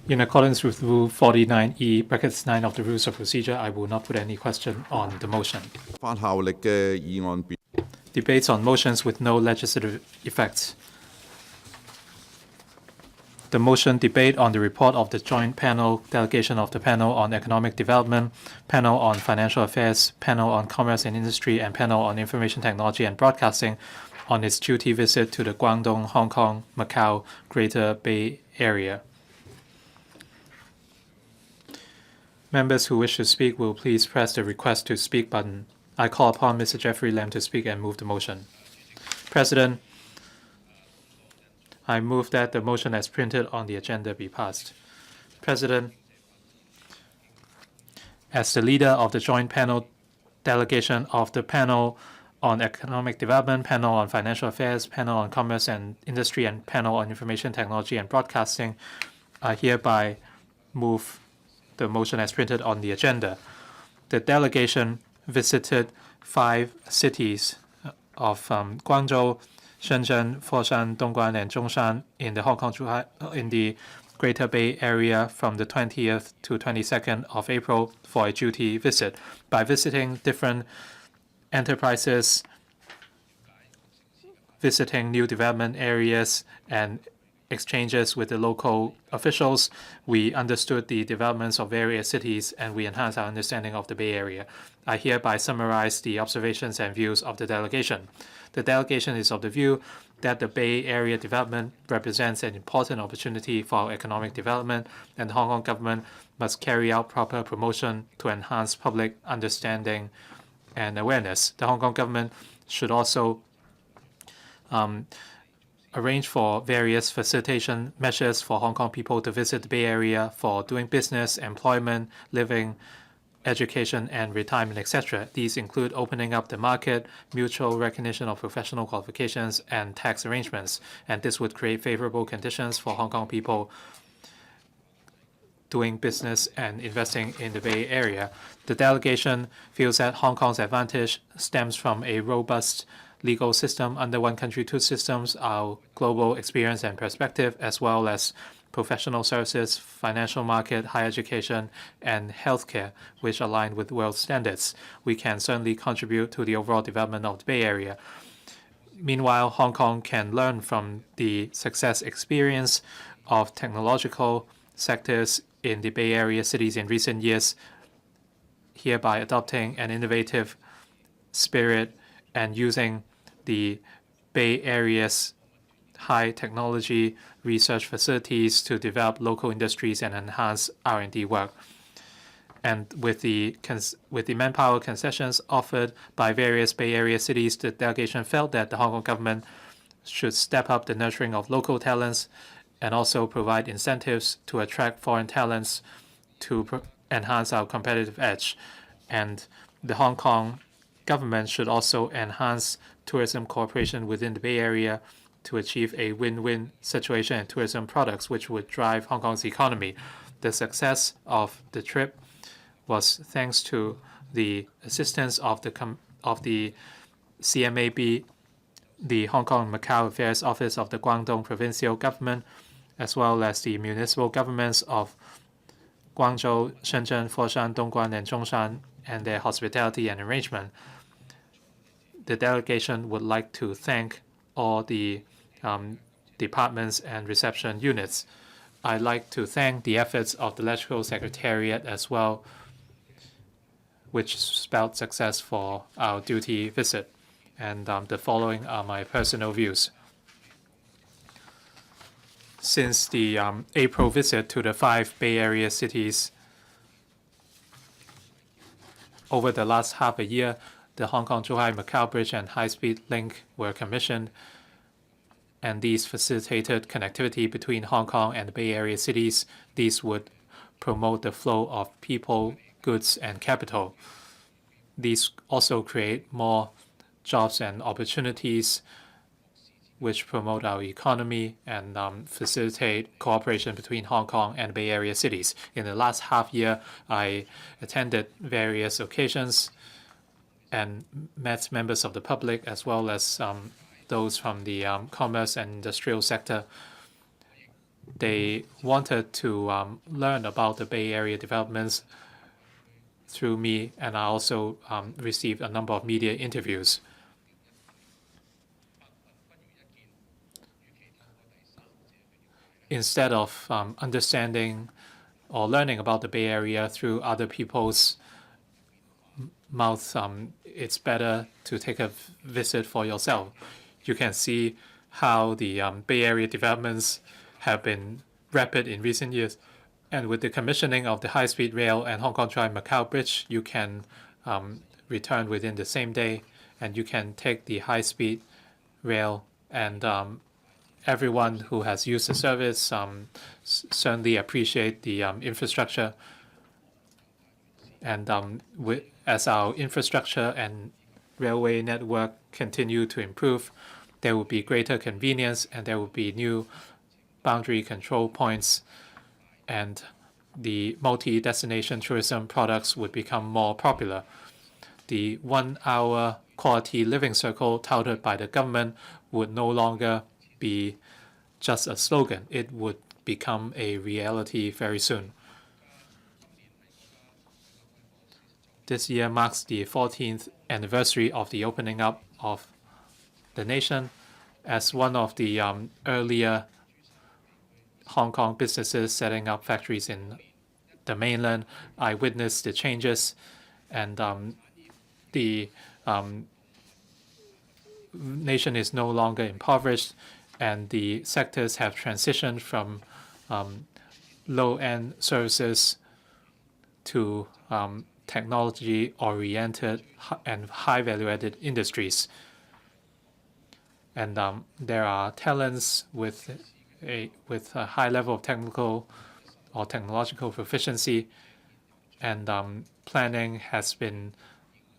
In accordance with Rule 49E, brackets 9 of the Rules of Procedure, I will not put any question on the motion. Debates on motions with no legislative effects. The motion debate on the report of the joint panel, delegation of the panel on economic development, panel on financial affairs, panel on commerce and industry, and panel on information technology and broadcasting on its duty visit to the Guangdong-Hong Kong, Macau, Greater Bay Area. Members who wish to speak will please press the request to speak button. I call upon Mr. Jeffrey LAM to speak and move the motion. President, I move that the motion as printed on the agenda be passed. President, as the leader of the joint panel delegation of the panel on economic development, panel on financial affairs, panel on commerce and industry, and panel on information technology and broadcasting, I hereby move the motion as printed on the agenda. The delegation visited 5 cities of Guangzhou, Shenzhen, Foshan, Dongguan, and Zhongshan in the Hong Kong in the Greater Bay Area from the 20th to 22nd of April for a duty visit. By visiting different enterprises, visiting new development areas, and exchanges with the local officials, we understood the developments of various cities and we enhanced our understanding of the Bay Area. I hereby summarize the observations and views of the delegation. The delegation is of the view that the Bay Area development represents an important opportunity for economic development, and the Hong Kong government must carry out proper promotion to enhance public understanding and awareness. The Hong Kong government should also arrange for various facilitation measures for Hong Kong people to visit the Bay Area for doing business, employment, living, education, and retirement, etc. These include opening up the market, mutual recognition of professional qualifications, and tax arrangements. And this would create favorable conditions for Hong Kong people doing business and investing in the Bay Area. The delegation feels that Hong Kong's advantage stems from a robust legal system under one country, two systems, our global experience and perspective, as well as professional services, financial market, higher education, and healthcare, which align with world standards. We can certainly contribute to the overall development of the Bay Area. Meanwhile, Hong Kong can learn from the success experience of technological sectors in the Bay Area cities in recent years, hereby adopting an innovative spirit and using the Bay Area's high technology research facilities to develop local industries and enhance R&D work. And with the manpower concessions offered by various Bay Area cities, the delegation felt that the Hong Kong government should step up the nurturing of local talents and also provide incentives to attract foreign talents to enhance our competitive edge. And the Hong Kong government should also enhance tourism cooperation within the Bay Area to achieve a win-win situation in tourism products, which would drive Hong Kong's economy. The success of the trip was thanks to the assistance of the CMAB, the Hong Kong Macau Affairs Office of the Guangdong Provincial Government, as well as the municipal governments of Guangzhou, Shenzhen, Foshan, Dongguan, and Zhongshan, and their hospitality and arrangement. The delegation would like to thank all the departments and reception units. I'd like to thank the efforts of the Electoral Secretariat as well, which spelled success for our duty visit. And the following are my personal views. Since the April visit to the 5 Bay Area cities, over the last half a year, the Hong Kong-Zhuhai-Macau Bridge and high-speed link were commissioned, and these facilitated connectivity between Hong Kong and the Bay Area cities. These would promote the flow of people, goods, and capital. These also create more jobs and opportunities, which promote our economy and facilitate cooperation between Hong Kong and Bay Area cities. In the last half year, I attended various occasions and met members of the public as well as those from the commerce and industrial sector. They wanted to learn about the Bay Area developments through me, and I also received a number of media interviews. Instead of understanding or learning about the Bay Area through other people's mouth, it's better to take a visit for yourself. You can see how the Bay Area developments have been rapid in recent years. And with the commissioning of the high-speed rail and Hong Kong-Macao Bridge, you can return within the same day, and you can take the high-speed rail, and everyone who has used the service certainly appreciate the infrastructure. And as our infrastructure and railway network continue to improve, there will be greater convenience, and there will be new boundary control points, and the multi-destination tourism products would become more popular. The 1 hour quality living circle touted by the government would no longer be just a slogan. It would become a reality very soon. This year marks the 14th anniversary of the opening up of the nation. As one of the earlier Hong Kong businesses setting up factories in the mainland, I witnessed the changes, and the nation is no longer impoverished, and the sectors have transitioned from low-end services to technology-oriented and high value-added industries. And there are talents with a high level of technical or technological proficiency, and planning has been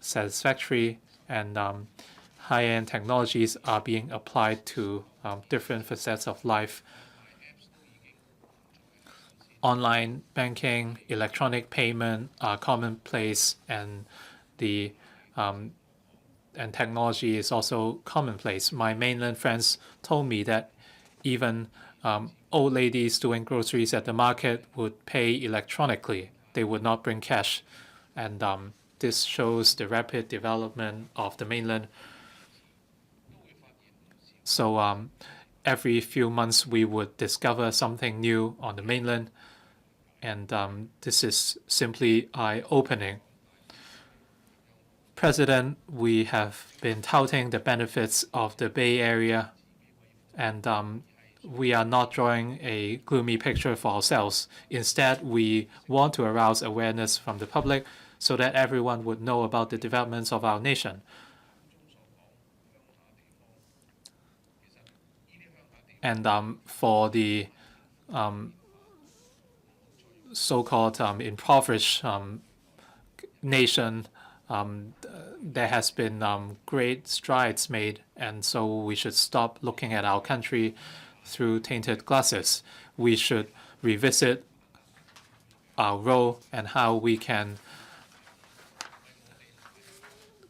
satisfactory, and high-end technologies are being applied to different facets of life. Online banking, electronic payment are commonplace, and the and technology is also commonplace. My mainland friends told me that even old ladies doing groceries at the market would pay electronically. They would not bring cash, and this shows the rapid development of the mainland. So every few months we would discover something new on the mainland, and this is simply eye-opening. President, we have been touting the benefits of the Bay Area, and we are not drawing a gloomy picture for ourselves. Instead, we want to arouse awareness from the public so that everyone would know about the developments of our nation. And for the so-called impoverished nation, there has been great strides made, and so we should stop looking at our country through tainted glasses. We should revisit our role and how we can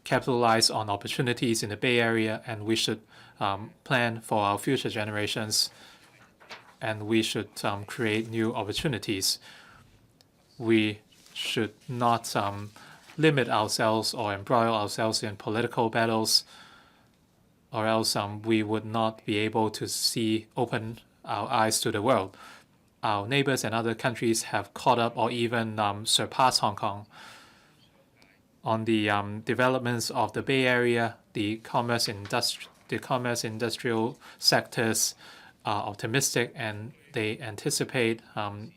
capitalize on opportunities in the Bay Area, and we should plan for our future generations, and we should create new opportunities. We should not limit ourselves or embroil ourselves in political battles, or else we would not be able to open our eyes to the world. Our neighbors and other countries have caught up or even surpassed Hong Kong. On the developments of the Bay Area, the commerce industrial sectors are optimistic, and they anticipate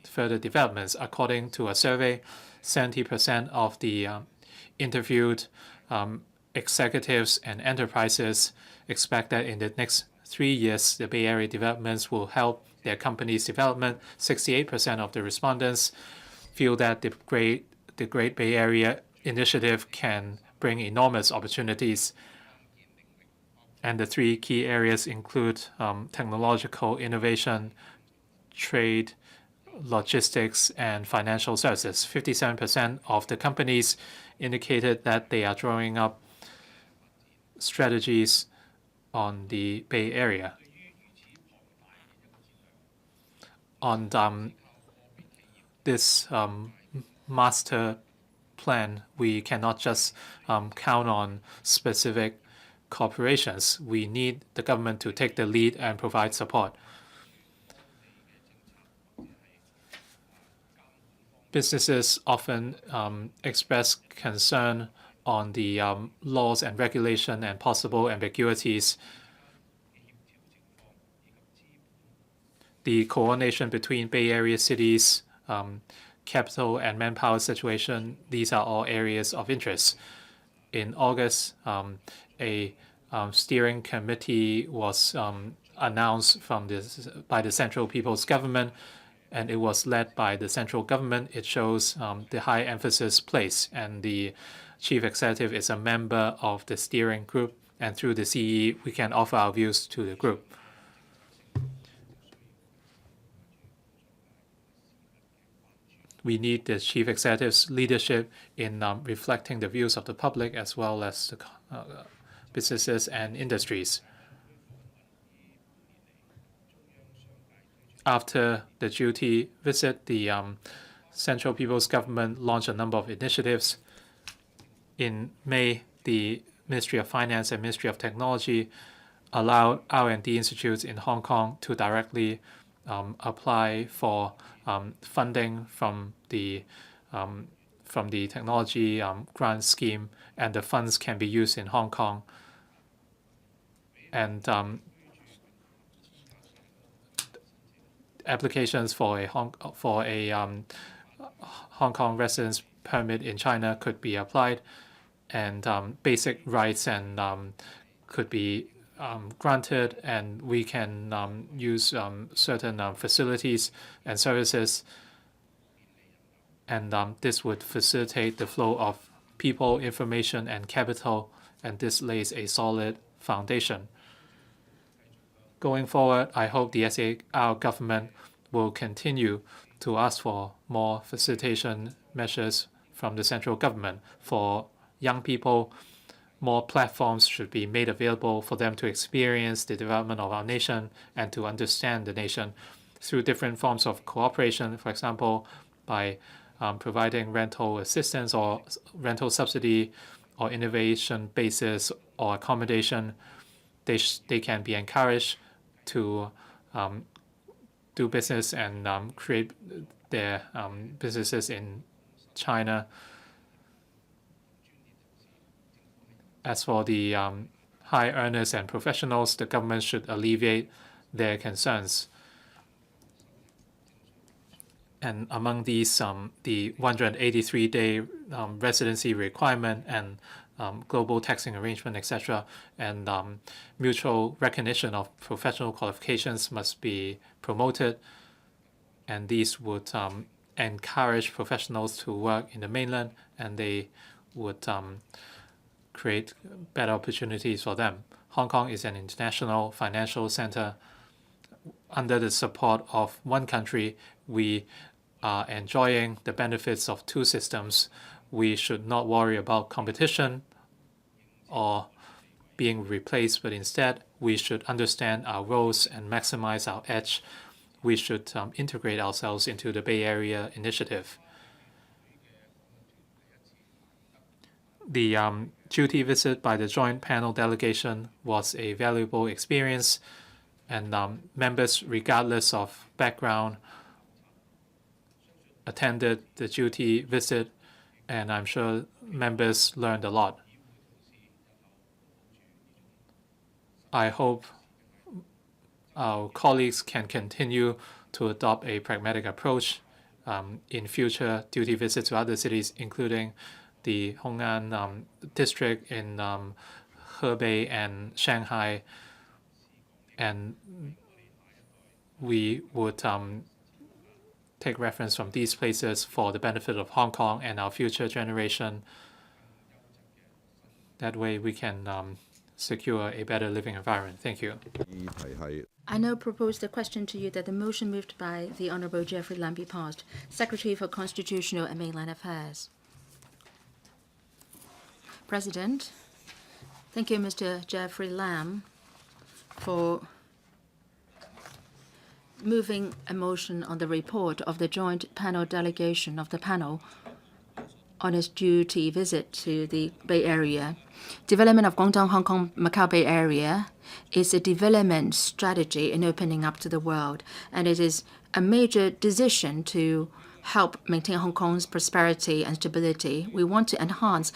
further developments. According to a survey, 70% of the interviewed executives and enterprises expect that in the next 3 years, the Bay Area developments will help their company's development. 68% of the respondents feel that the Great Bay Area initiative can bring enormous opportunities. And the 3 key areas include technological innovation, trade, logistics, and financial services. 57% of the companies indicated that they are drawing up strategies on the Bay Area. on this master plan, we cannot just count on specific corporations. We need the government to take the lead and provide support. Businesses often express concern on the laws and regulation and possible ambiguities. The coordination between Bay Area cities, capital and manpower situation, these are all areas of interest. In August, a steering committee was announced by the Central People's Government, and it was led by the central government. It shows the high emphasis placed, and the chief executive is a member of the steering group, and through the CE, we can offer our views to the group. We need the chief executive's leadership in reflecting the views of the public as well as the businesses and industries. After the duty visit, the Central People's Government launched a number of initiatives. In May, the Ministry of Finance and Ministry of Technology allowed R&D institutes in Hong Kong to directly apply for funding from the technology grant scheme, and the funds can be used in Hong Kong. And applications for a Hong Kong residence permit in China could be applied, and basic rights and could be granted, and we can use certain facilities and services, and this would facilitate the flow of people, information, and capital, and this lays a solid foundation. Going forward, I hope the SAR government will continue to ask for more facilitation measures from the central government. For young people, more platforms should be made available for them to experience the development of our nation and to understand the nation through different forms of cooperation, for example, by providing rental assistance or rental subsidy or innovation basis or accommodation. They can be encouraged to do business and create their businesses in China. As for the high earners and professionals, the government should alleviate their concerns. And among these, the 183-day residency requirement and global taxing arrangement, etc., and mutual recognition of professional qualifications must be promoted. And these would encourage professionals to work in the mainland, and they would create better opportunities for them. Hong Kong is an international financial center. Under the support of one country, we are enjoying the benefits of two systems. We should not worry about competition or being replaced, but instead we should understand our roles and maximize our edge. We should integrate ourselves into the Bay Area initiative. The duty visit by the joint panel delegation was a valuable experience, and members, regardless of background, attended the duty visit, and I'm sure members learned a lot. I hope our colleagues can continue to adopt a pragmatic approach in future duty visits to other cities, including the Hong'an district in Hebei and Shanghai, and we would take reference from these places for the benefit of Hong Kong and our future generation. That way we can secure a better living environment. Thank you. I now propose the question to you that the motion moved by the Honourable Jeffrey LAM be passed. Secretary for Constitutional and Mainland Affairs. President, thank you, Mr. Jeffrey LAM, for moving a motion on the report of the joint panel delegation of the panel on its duty visit to the Bay Area. Development of Guangdong-Hong Kong-Macao Bay Area is a development strategy in opening up to the world, and it is a major decision to help maintain Hong Kong's prosperity and stability. We want to enhance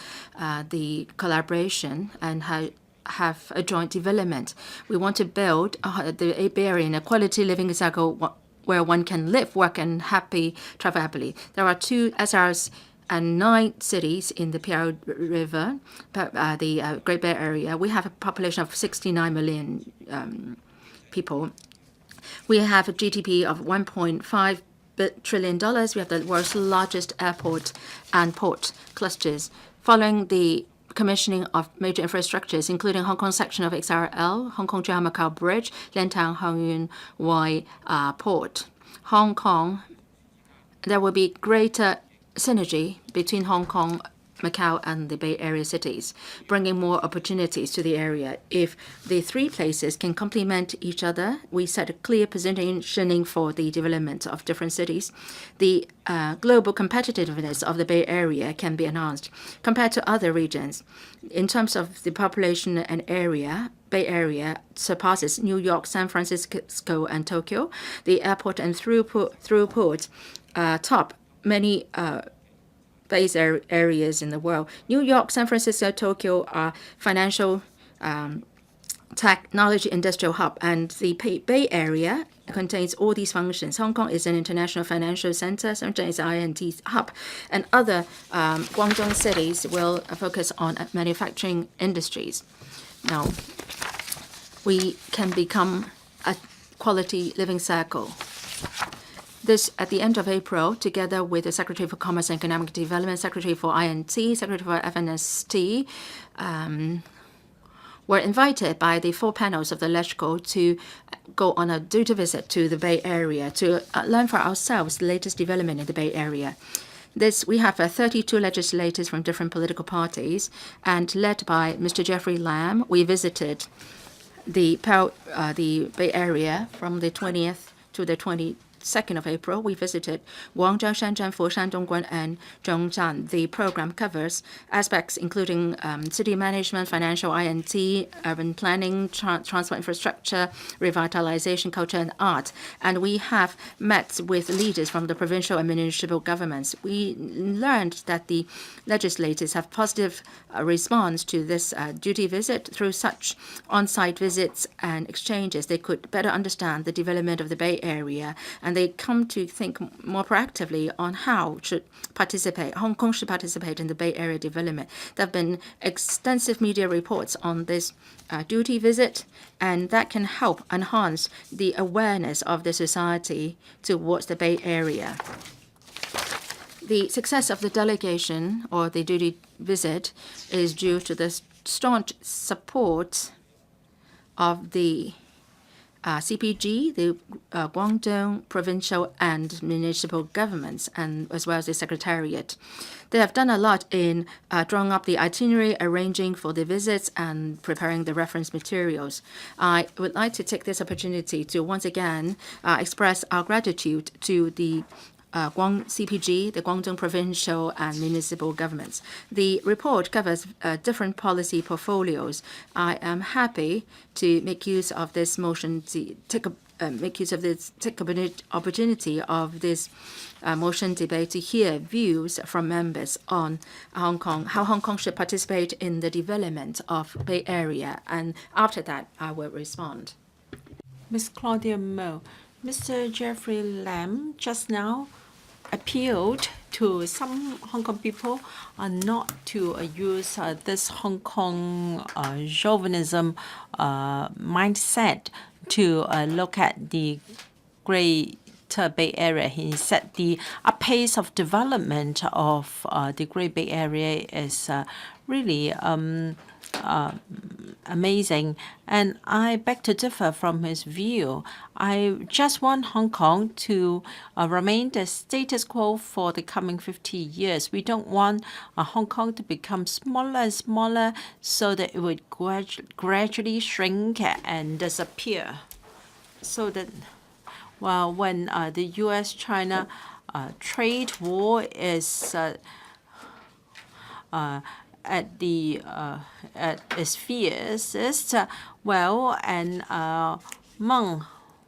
the collaboration and have a joint development. We want to build the Bay Area in a quality living cycle where one can live, work, and travel happily. There are 2 SRs and 9 cities in the Pt1 River, the Great Bay Area. We have a population of 69 million people. We have a GDP of $1.5 trillion. We have the world's largest airport and port clusters. Following the commissioning of major infrastructures, including Hong Kong section of XRL, Hong Kong-Macao Bridge, Lantau Hongyun Wai Port, Hong Kong, there will be greater synergy between Hong Kong, Macau, and the Bay Area cities, bringing more opportunities to the area. If the 3 places can complement each other, we set a clear positioning for the development of different cities. The global competitiveness of the Bay Area can be enhanced compared to other regions. In terms of the population and area, Bay Area surpasses New York, San Francisco, and Tokyo. The airport and throughput top many base areas in the world. New York, San Francisco, Tokyo are financial, technology, industrial hub, and the Bay Area contains all these functions. Hong Kong is an international financial center, Shenzhen is INT hub, and other Guangdong cities will focus on manufacturing industries. Now, we can become a quality living circle. This, at the end of April, together with the Secretary for Commerce and Economic Development, Secretary for INT, Secretary for FNST, were invited by the 4 panels of the LegCo to go on a duty visit to the Bay Area to learn for ourselves the latest development in the Bay Area. We have 32 legislators from different political parties, and led by Mr. Jeffrey LAM, we visited the Bay Area from the 20th to the 22nd of April. We visited Guangzhou, Shenzhen, Foshan, Dongguan, and Zhongshan. The program covers aspects including city management, financial INT, urban planning, transport infrastructure, revitalization, culture, and art. And we have met with leaders from the provincial and municipal governments. We learned that the legislators have positive response to this duty visit. Through such on-site visits and exchanges, they could better understand the development of the Bay Area, and they come to think more proactively on how Hong Kong should participate in the Bay Area development. There have been extensive media reports on this duty visit, and that can help enhance the awareness of the society towards the Bay Area. The success of the delegation or the duty visit is due to the staunch support of the CPG, the Guangdong provincial and municipal governments, and as well as the Secretariat. They have done a lot in drawing up the itinerary, arranging for the visits, and preparing the reference materials. I would like to take this opportunity to once again express our gratitude to the CPG, the Guangdong provincial and municipal governments. The report covers different policy portfolios. I am happy to make use of this motion to take opportunity of this motion debate to hear views from members on Hong Kong, how Hong Kong should participate in the development of Bay Area. And after that, I will respond. Ms. Claudia Mo. Mr. Jeffrey LAM just now appealed to some Hong Kong people not to use this Hong Kong chauvinism mindset to look at the Greater Bay Area. He said the pace of development of the Great Bay Area is really amazing, and I beg to differ from his view. I just want Hong Kong to remain the status quo for the coming 50 years. We don't want Hong Kong to become smaller and smaller so that it would gradually shrink and disappear. So that Well, when the U.S.-China trade war is at its fiercest, and Meng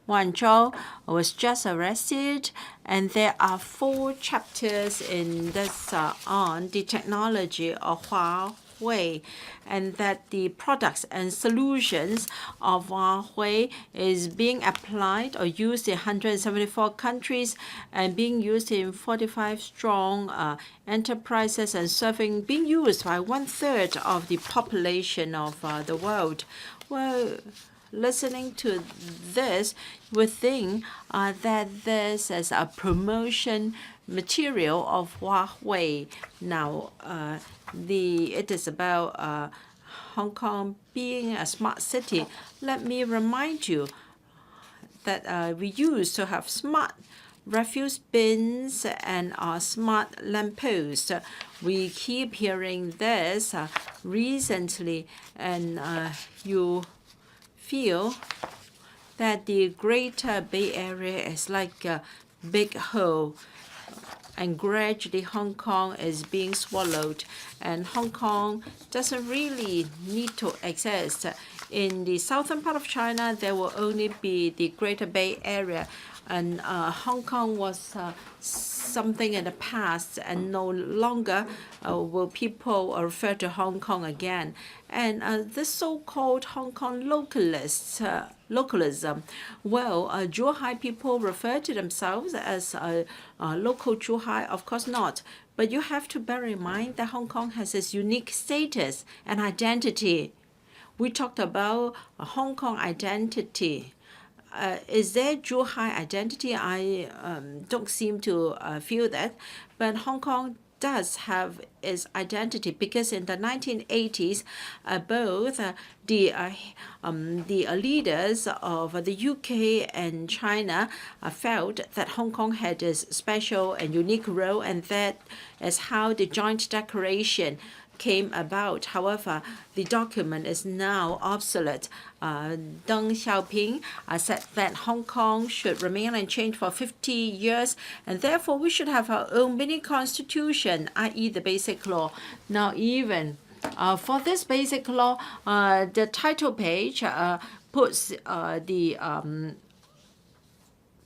Wanzhou was just arrested, and there are 4 chapters in this on the technology of Huawei, and that the products and solutions of Huawei is being applied or used in 174 countries and being used in 45 strong enterprises and being used by 1/3 of the population of the world. Well, listening to this, we think that this is a promotion material of Huawei. Now, it is about Hong Kong being a smart city. Let me remind you that we used to have smart refuse bins and smart lampposts. We keep hearing this recently, and you feel that the Greater Bay Area is like a big hole, and gradually Hong Kong is being swallowed, and Hong Kong doesn't really need to exist. In the southern part of China, there will only be the Greater Bay Area, and Hong Kong was something in the past, and no longer will people refer to Hong Kong again. And this so-called Hong Kong localism, Zhuhai people refer to themselves as local Zhuhai. Of course not. But you have to bear in mind that Hong Kong has its unique status and identity. We talked about Hong Kong identity. Is there Zhuhai identity? I don't seem to feel that. But Hong Kong does have its identity because in the 1980s, both the leaders of the UK and China felt that Hong Kong had a special and unique role, and that is how the joint declaration came about. However, the document is now obsolete. Deng Xiaoping said that Hong Kong should remain unchanged for 50 years, and therefore we should have our own mini constitution, i.e. the Basic Law. Now, even for this Basic Law, the title page puts the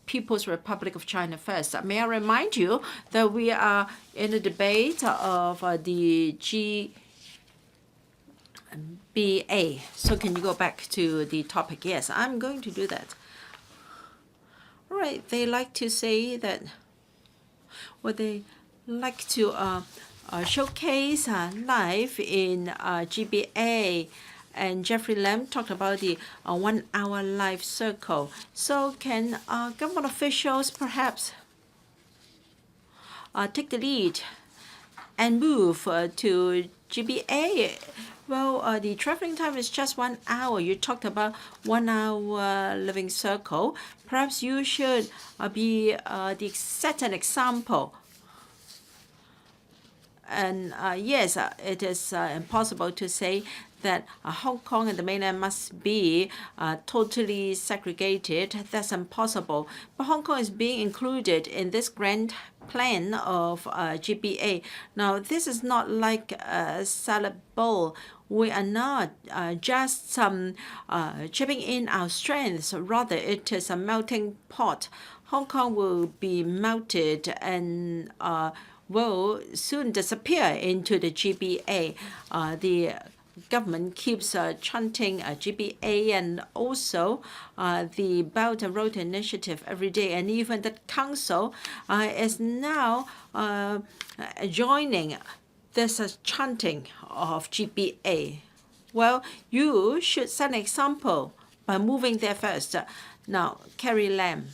People's Republic of China first. May I remind you that we are in a debate of the GBA. So can you go back to the topic? Yes, I'm going to do that. All right, they like to say that, they like to showcase life in GBA. And Jeffrey LAM talked about the 1 hour life circle. So can government officials perhaps take the lead and move to GBA? Well, the traveling time is just 1 hour. You talked about 1 hour living circle. Perhaps you should set an example. And yes, it is impossible to say that Hong Kong and the mainland must be totally segregated. That's impossible. But Hong Kong is being included in this grand plan of GBA. Now, this is not like a salad bowl. We are not just chipping in our strengths. Rather, it is a melting pot. Hong Kong will be melted and will soon disappear into the GBA. The government keeps chanting GBA and also the Belt and Road Initiative every day. And even the council is now joining this chanting of GBA. Well, you should set an example by moving there first. Now, Carrie Lam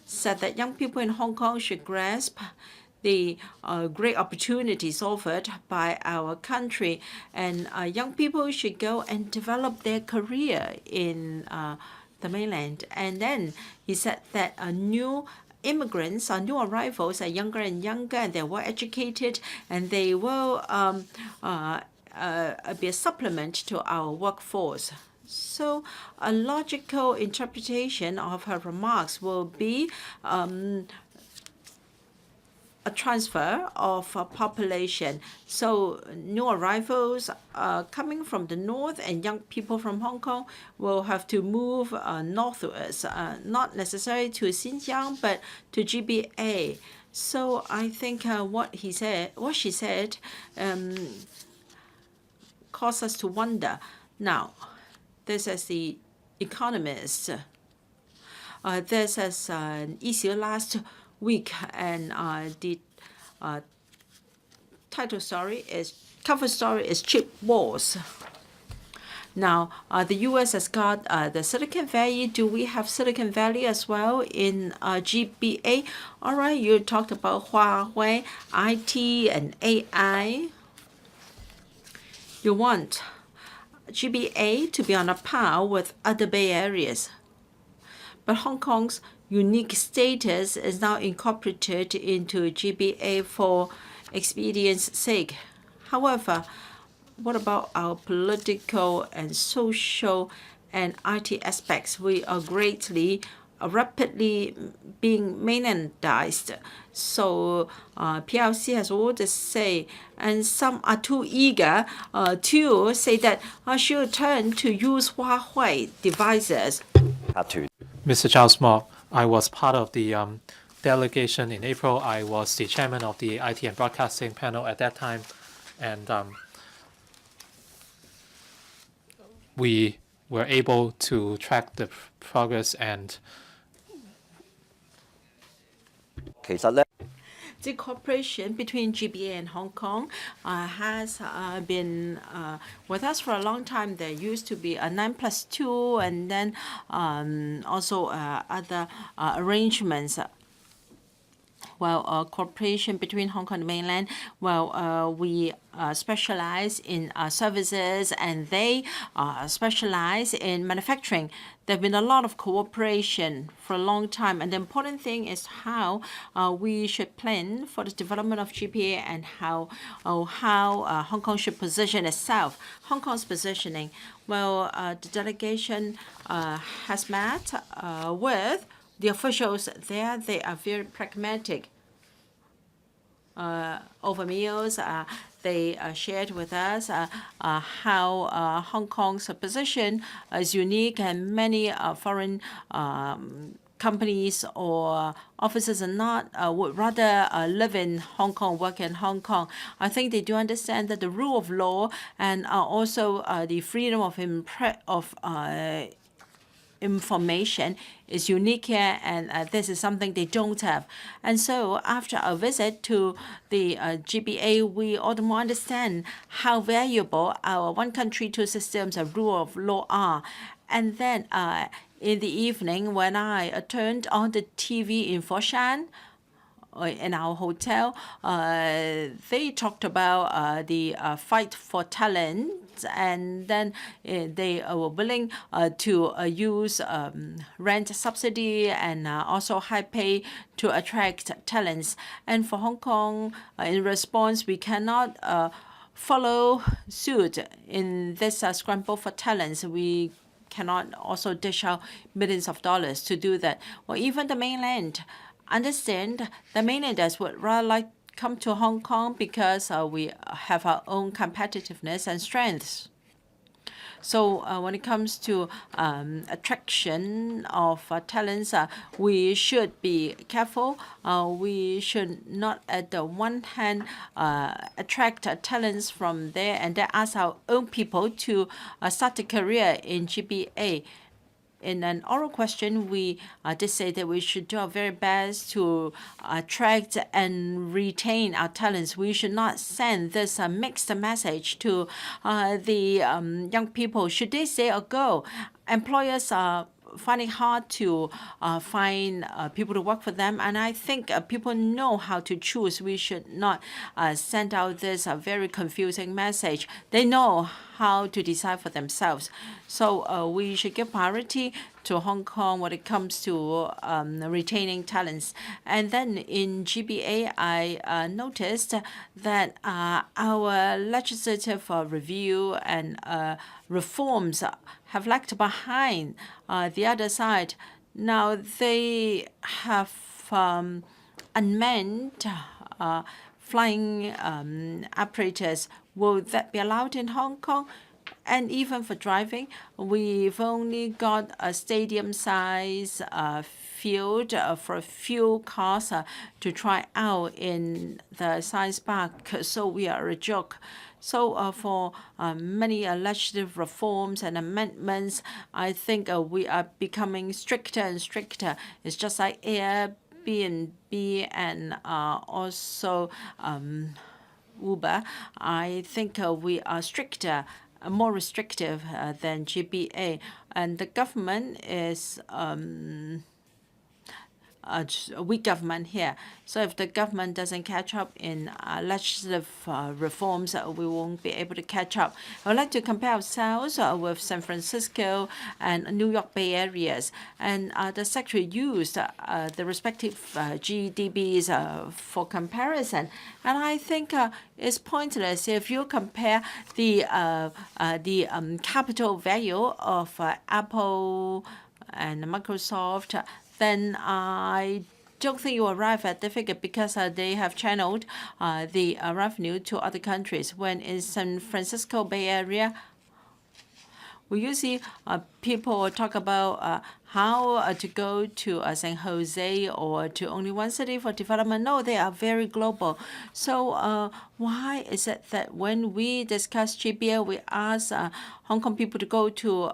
said that young people in Hong Kong should grasp the great opportunities offered by our country, and young people should go and develop their career in the mainland. And then he said that new immigrants, new arrivals are younger and younger, and they're well educated, and they will be a supplement to our workforce. So a logical interpretation of her remarks will be a transfer of population. So new arrivals coming from the north and young people from Hong Kong will have to move northwards, not necessarily to Xinjiang, but to GBA. So I think what she said, caused us to wonder. Now, this is the Economist. This is an issue last week, and the cover story is chip wars. Now, the U.S. has got the Silicon Valley. Do we have Silicon Valley as well in GBA? All right, you talked about Huawei, IT, and AI. You want GBA to be on a par with other Bay Areas. But Hong Kong's unique status is now incorporated into GBA for expedience sake. However, what about our political and social and IT aspects? We are rapidly being mainlandized. So PLC has always say, and some are too eager to say that I should turn to use Huawei devices. Mr. Charles Mok, I was part of the delegation in April. I was the chairman of the IT and broadcasting panel at that time, and we were able to track the progress and The cooperation between GBA and Hong Kong has been with us for a long time. There used to be a 9+2, and then also other arrangements. Well, cooperation between Hong Kong and mainland, we specialize in services, and they specialize in manufacturing. There have been a lot of cooperation for a long time, and the important thing is how we should plan for the development of GPA and how Hong Kong should position itself. Hong Kong's positioning, the delegation has met with the officials there. They are very pragmatic. Over meals, they shared with us how Hong Kong's position is unique, and many foreign companies or officers are not would rather live in Hong Kong, work in Hong Kong. I think they do understand that the rule of law and also the freedom of information is unique here, and this is something they don't have. And so after our visit to the GBA, we all the more understand how valuable our one country, two systems and rule of law are. And then in the evening, when I turned on the TV in Foshan, in our hotel, they talked about the fight for talent, and then they were willing to use rent subsidy and also high pay to attract talents. And for Hong Kong, in response, we cannot follow suit in this scramble for talents. We cannot also dish out millions of dollars to do that. Well, even the mainland understand the mainlanders would rather like come to Hong Kong because we have our own competitiveness and strengths. So when it comes to attraction of talents, we should be careful. We should not, at the one hand, attract talents from there and then ask our own people to start a career in GBA. In an oral question, we did say that we should do our very best to attract and retain our talents. We should not send this mixed message to the young people. Should they stay or go? Employers are finding it hard to find people to work for them, and I think people know how to choose. We should not send out this very confusing message. They know how to decide for themselves. So we should give priority to Hong Kong when it comes to retaining talents. And then in GBA, I noticed that our legislative review and reforms have lagged behind the other side. Now they have unmanned flying apparatus. Will that be allowed in Hong Kong? And even for driving, we've only got a stadium-size field for a few cars to try out in the science park. So we are a joke. So for many legislative reforms and amendments, I think we are becoming stricter and stricter. It's just like Airbnb and also Uber. I think we are stricter, more restrictive than GBA, and the government is a weak government here. So if the government doesn't catch up in legislative reforms, we won't be able to catch up. I would like to compare ourselves with San Francisco and New York Bay Areas. And the secretary used the respective GDPs for comparison. And I think it's pointless if you compare the capital value of Apple and Microsoft, then I don't think you arrive at the figure because they have channeled the revenue to other countries. When in San Francisco Bay Area, we usually people talk about how to go to San Jose or to only one city for development. No, they are very global. So why is it that when we discuss GBA, we ask Hong Kong people to go to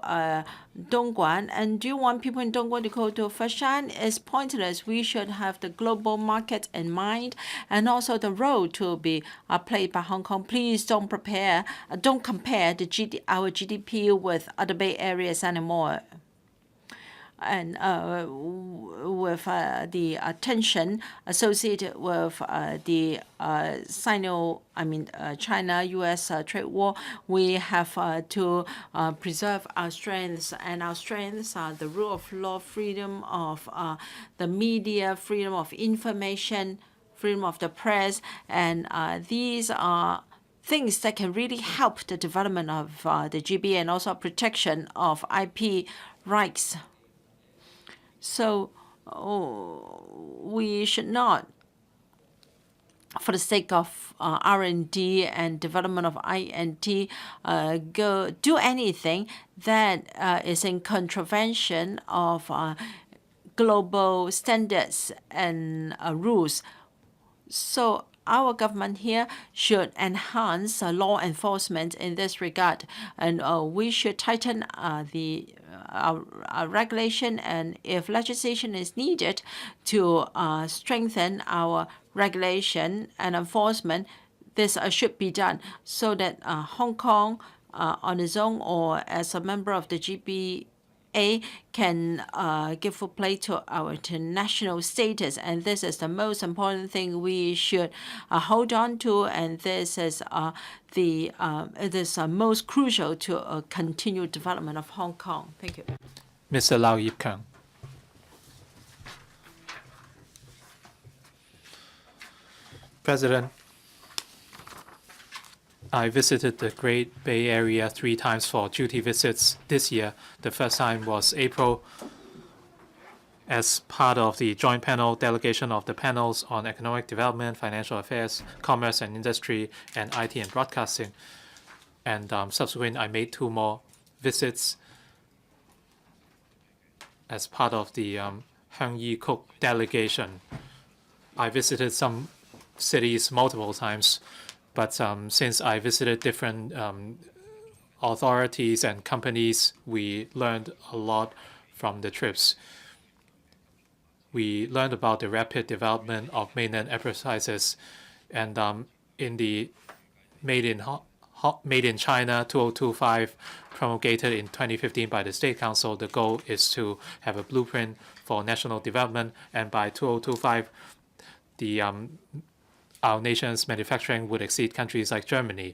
Dongguan, and do you want people in Dongguan to go to Foshan? It's pointless. We should have the global market in mind and also the role to be played by Hong Kong. Please don't compare our GDP with other Bay Areas anymore. And with the tension associated with the China-U.S. trade war, we have to preserve our strengths, and our strengths are the rule of law, freedom of the media, freedom of information, freedom of the press, and these are things that can really help the development of the GBA and also protection of IP rights. So we should not, for the sake of R&D and development of INT, go do anything that is in contravention of global standards and rules. So our government here should enhance law enforcement in this regard, and we should tighten our regulation, and if legislation is needed to strengthen our regulation and enforcement, this should be done so that Hong Kong on its own or as a member of the GBA can give full play to our international status. And this is the most important thing we should hold on to, and this is it is most crucial to continued development of Hong Kong. Thank you. Mr. Lau Yip-Kang. President, I visited the Great Bay Area 3 times for duty visits this year. The first time was April as part of the joint panel delegation of the panels on economic development, financial affairs, commerce and industry, and IT and broadcasting. And subsequent, I made 2 more visits as part of the Hung Yi Kuk delegation. I visited some cities multiple times, but since I visited different authorities and companies, we learned a lot from the trips. We learned about the rapid development of mainland enterprises, and in the Made in China 2025 promulgated in 2015 by the State Council, the goal is to have a blueprint for national development, and by 2025, our nation's manufacturing would exceed countries like Germany.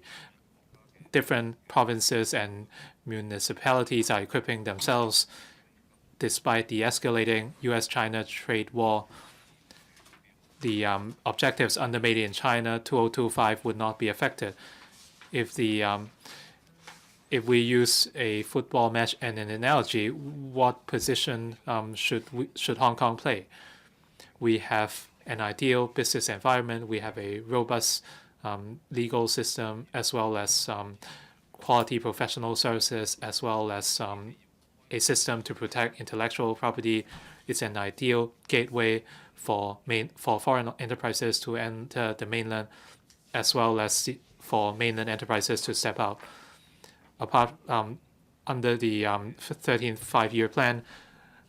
Different provinces and municipalities are equipping themselves despite the escalating U.S.-China trade war, the objectives under Made in China 2025 would not be affected. If we use a football match and an analogy, what position should Hong Kong play? We have an ideal business environment. We have a robust legal system, as well as quality professional services, as well as a system to protect intellectual property. It's an ideal gateway for foreign enterprises to enter the mainland, as well as for mainland enterprises to step out. Under the 13th five-year plan,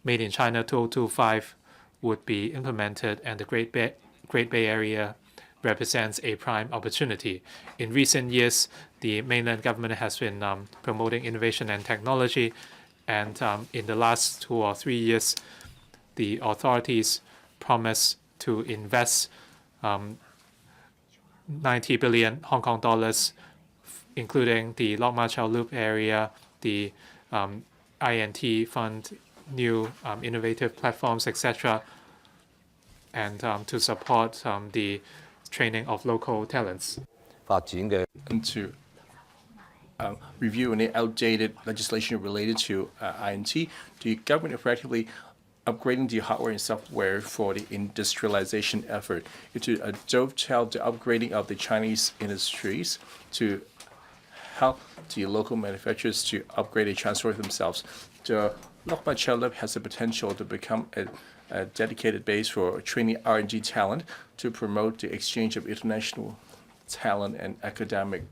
Made in China 2025 would be implemented, and the Great Bay Area represents a prime opportunity. In recent years, the mainland government has been promoting innovation and technology, and in the last 2 or 3 years, the authorities promised to invest 90 billion Hong Kong dollars, including the Kong-Macao Loop area, the INT fund, new innovative platforms, etc., and to support the training of local talents. And to review any outdated legislation related to INT, the government effectively upgrading the hardware and software for the industrialization effort. To dovetail the upgrading of the Chinese industries to help the local manufacturers to upgrade and transform themselves. The Kong-Macao Loop has the potential to become a dedicated base for training R&D talent to promote the exchange of international talent and academic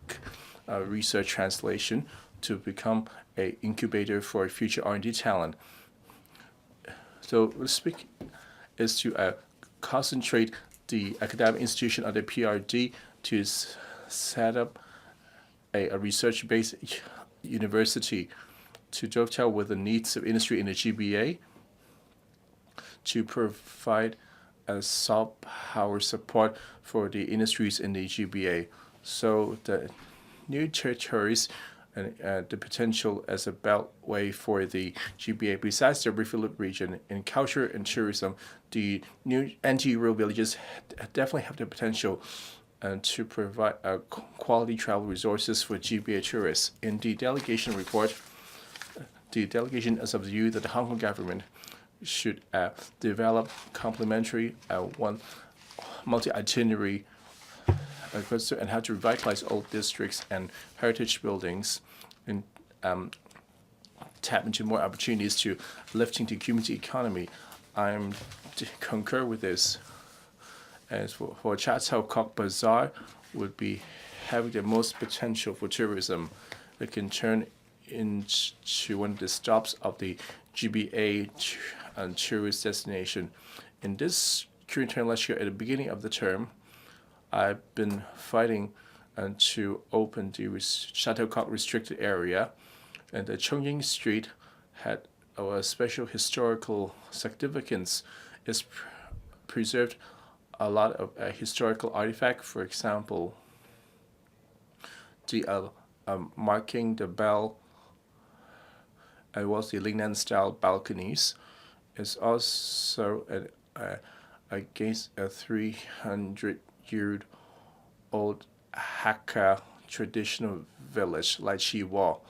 research translation to become an incubator for future R&D talent. So the speak is to concentrate the academic institution of the PRD to set up a research-based university to dovetail with the needs of industry in the GBA, to provide a soft power support for the industries in the GBA. So the new territories and the potential as a beltway for the GBA, besides the River Loop region, in culture and tourism, the new anti-rural villages definitely have the potential to provide quality travel resources for GBA tourists. In the delegation report, the delegation is of the view that the Hong Kong government should develop complementary one multi-itinerary and how to revitalize old districts and heritage buildings and tap into more opportunities to lifting the community economy. I concur with this. As for Chat-Sao-Kok Bazaar would be having the most potential for tourism that can turn into one of the stops of the GBA tourist destination. In this current term last year, at the beginning of the term, I've been fighting to open the Chateau-Kok restricted area, and the Chongying Street had a special historical significance. It's preserved a lot of historical artifacts. For example, the marking the bell as well as the Lingnan-style balconies is also against a 300-year-old Hakka traditional village like Chi Wo.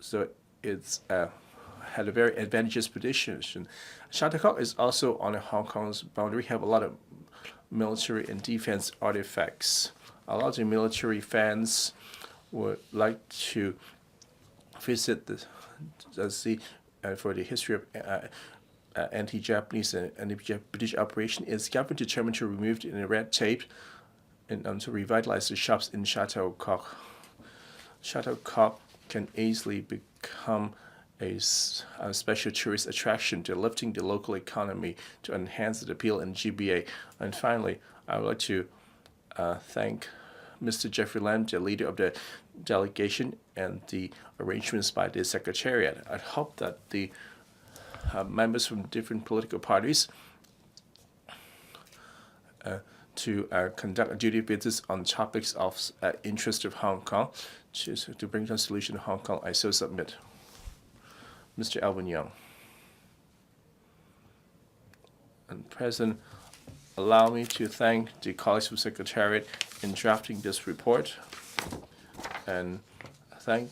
So it's had a very advantageous position. Chateau-Kok is also on Hong Kong's boundary. Have a lot of military and defense artifacts. A lot of the military fans would like to visit the sea for the history of anti-Japanese and anti-British operation. Is government determined to remove the red tape and to revitalize the shops in Chateau-Kok. Chateau-Kok can easily become a special tourist attraction to lifting the local economy to enhance the appeal in GBA. And finally, I would like to thank Mr. Jeffrey LAM, the leader of the delegation, and the arrangements by the Secretariat. I hope that the members from different political parties to conduct duty visits on topics of interest of Hong Kong to bring a solution to Hong Kong. I so submit. Mr. Alvin Young. And President, allow me to thank the colleagues of Secretariat in drafting this report, and thank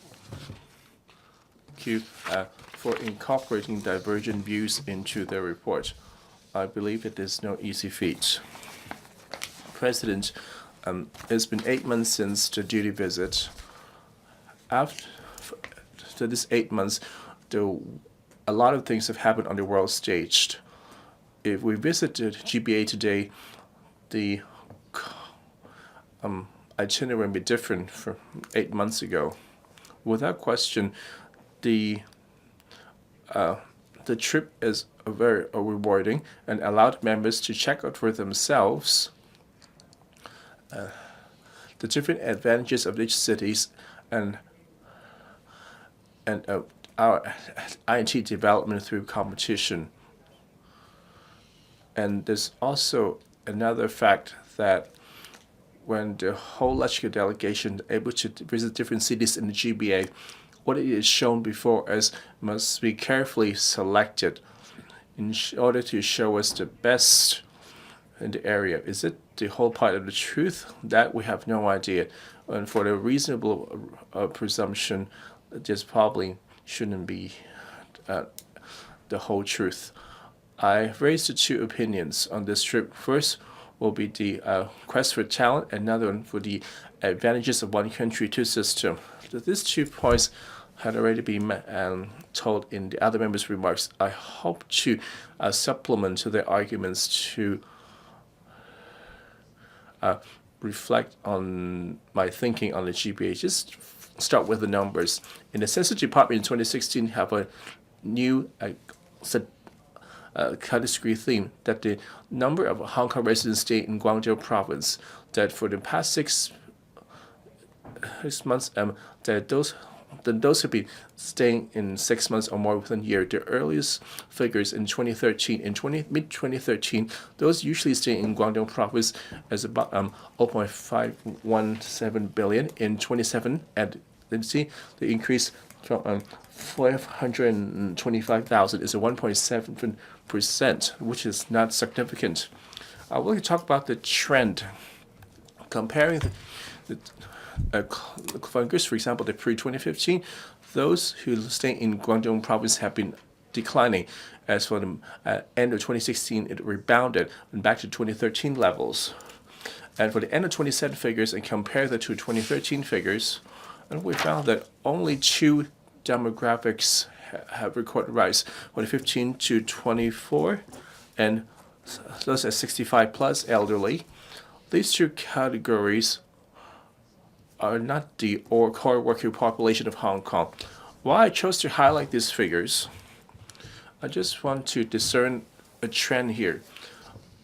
you for incorporating divergent views into the report. I believe it is no easy feat. President, it's been 8 months since the duty visit. After this 8 months, a lot of things have happened on the world stage. If we visited GBA today, the itinerary would be different from 8 months ago. Without question, the trip is very rewarding and allowed members to check out for themselves the different advantages of each cities and our INT development through competition. And there's also another fact that when the whole legislative delegation is able to visit different cities in the GBA, what it is shown before us must be carefully selected in order to show us the best in the area. Is it the whole part of the truth? That we have no idea. And for the reasonable presumption, this probably shouldn't be the whole truth. I raised two opinions on this trip. First will be the quest for talent, another one for the advantages of one country, two system. These 2 points had already been told in the other members' remarks. I hope to supplement to their arguments to reflect on my thinking on the GBA. Just start with the numbers. In the Census Department in 2016 have a new category theme that the number of Hong Kong residents staying in Guangdong province, that for the past 6 months, that those have been staying in 6 months or more within a year. The earliest figures in 2013, mid-2013, those usually staying in Guangdong province is about 0.517 billion. In 27, and then see the increase from 525,000 is a 1.7%, which is not significant. I want to talk about the trend. Comparing the figures, for example, the pre-2015, those who stay in Guangdong province have been declining. As for the end of 2016, it rebounded and back to 2013 levels. And for the end of 2017 figures, and compare the to 2013 figures, and we found that only 2 demographics have recorded rise, for the 15 to 24, and those at 65 plus elderly. These 2 categories are not the core working population of Hong Kong. Why I chose to highlight these figures, I just want to discern a trend here.